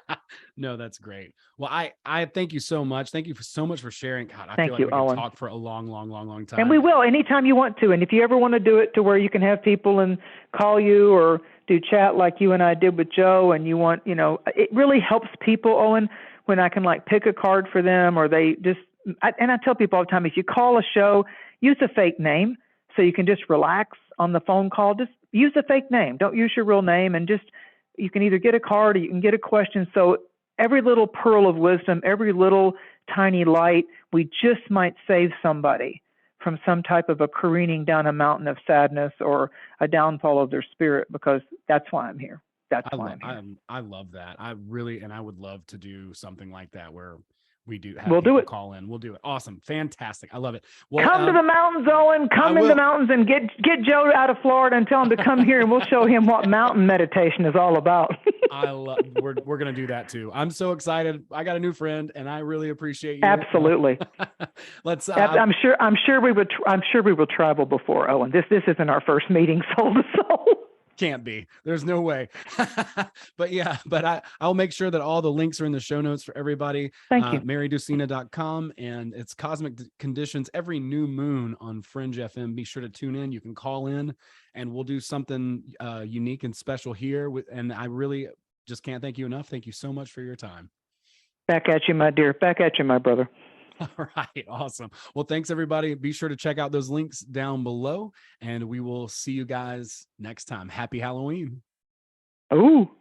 no, that's great. Well, I thank you so much. Thank you so much for sharing. God, I feel like we can talk for a long time. And we will anytime you want to. And if you ever want to do it to where you can have people and call you or do chat like you and I did with Joe, and you want, it really helps people, Owen, when I can pick a card for them, or they just, and I tell people all the time, if you call a show, use a fake name so you can just relax on the phone call. Just use a fake name. Don't use your real name, and just, you can either get a card or you can get a question. So every little pearl of wisdom, every little tiny light, we just might save somebody from some type of a careening down a mountain of sadness or a downfall of their spirit, because that's why I'm here. I love that. I would love to do something like that where we do have we'll do it. Call in. We'll do it. Awesome. Fantastic. I love it. Well, come to the mountains, Owen. Come in the mountains and get Joe out of Florida and tell him to come here, and we'll show him what mountain meditation is all about. We're going to do that too. I'm so excited. I got a new friend, and I really appreciate you. Absolutely. Let's I'm sure we will travel before, Owen. This isn't our first meeting soul to soul. Can't be. There's no way. but I'll make sure that all the links are in the show notes for everybody. Thank you. MaryDusina.com, and it's Cosmic Conditions every new moon on Fringe FM. Be sure to tune in. You can call in, and we'll do something unique and special here. And I really just can't thank you enough. Thank you so much for your time. Back at you, my dear. Back at you, my brother. All right. Awesome. Well, thanks everybody. Be sure to check out those links down below, and we will see you guys next time. Happy Halloween. Ooh.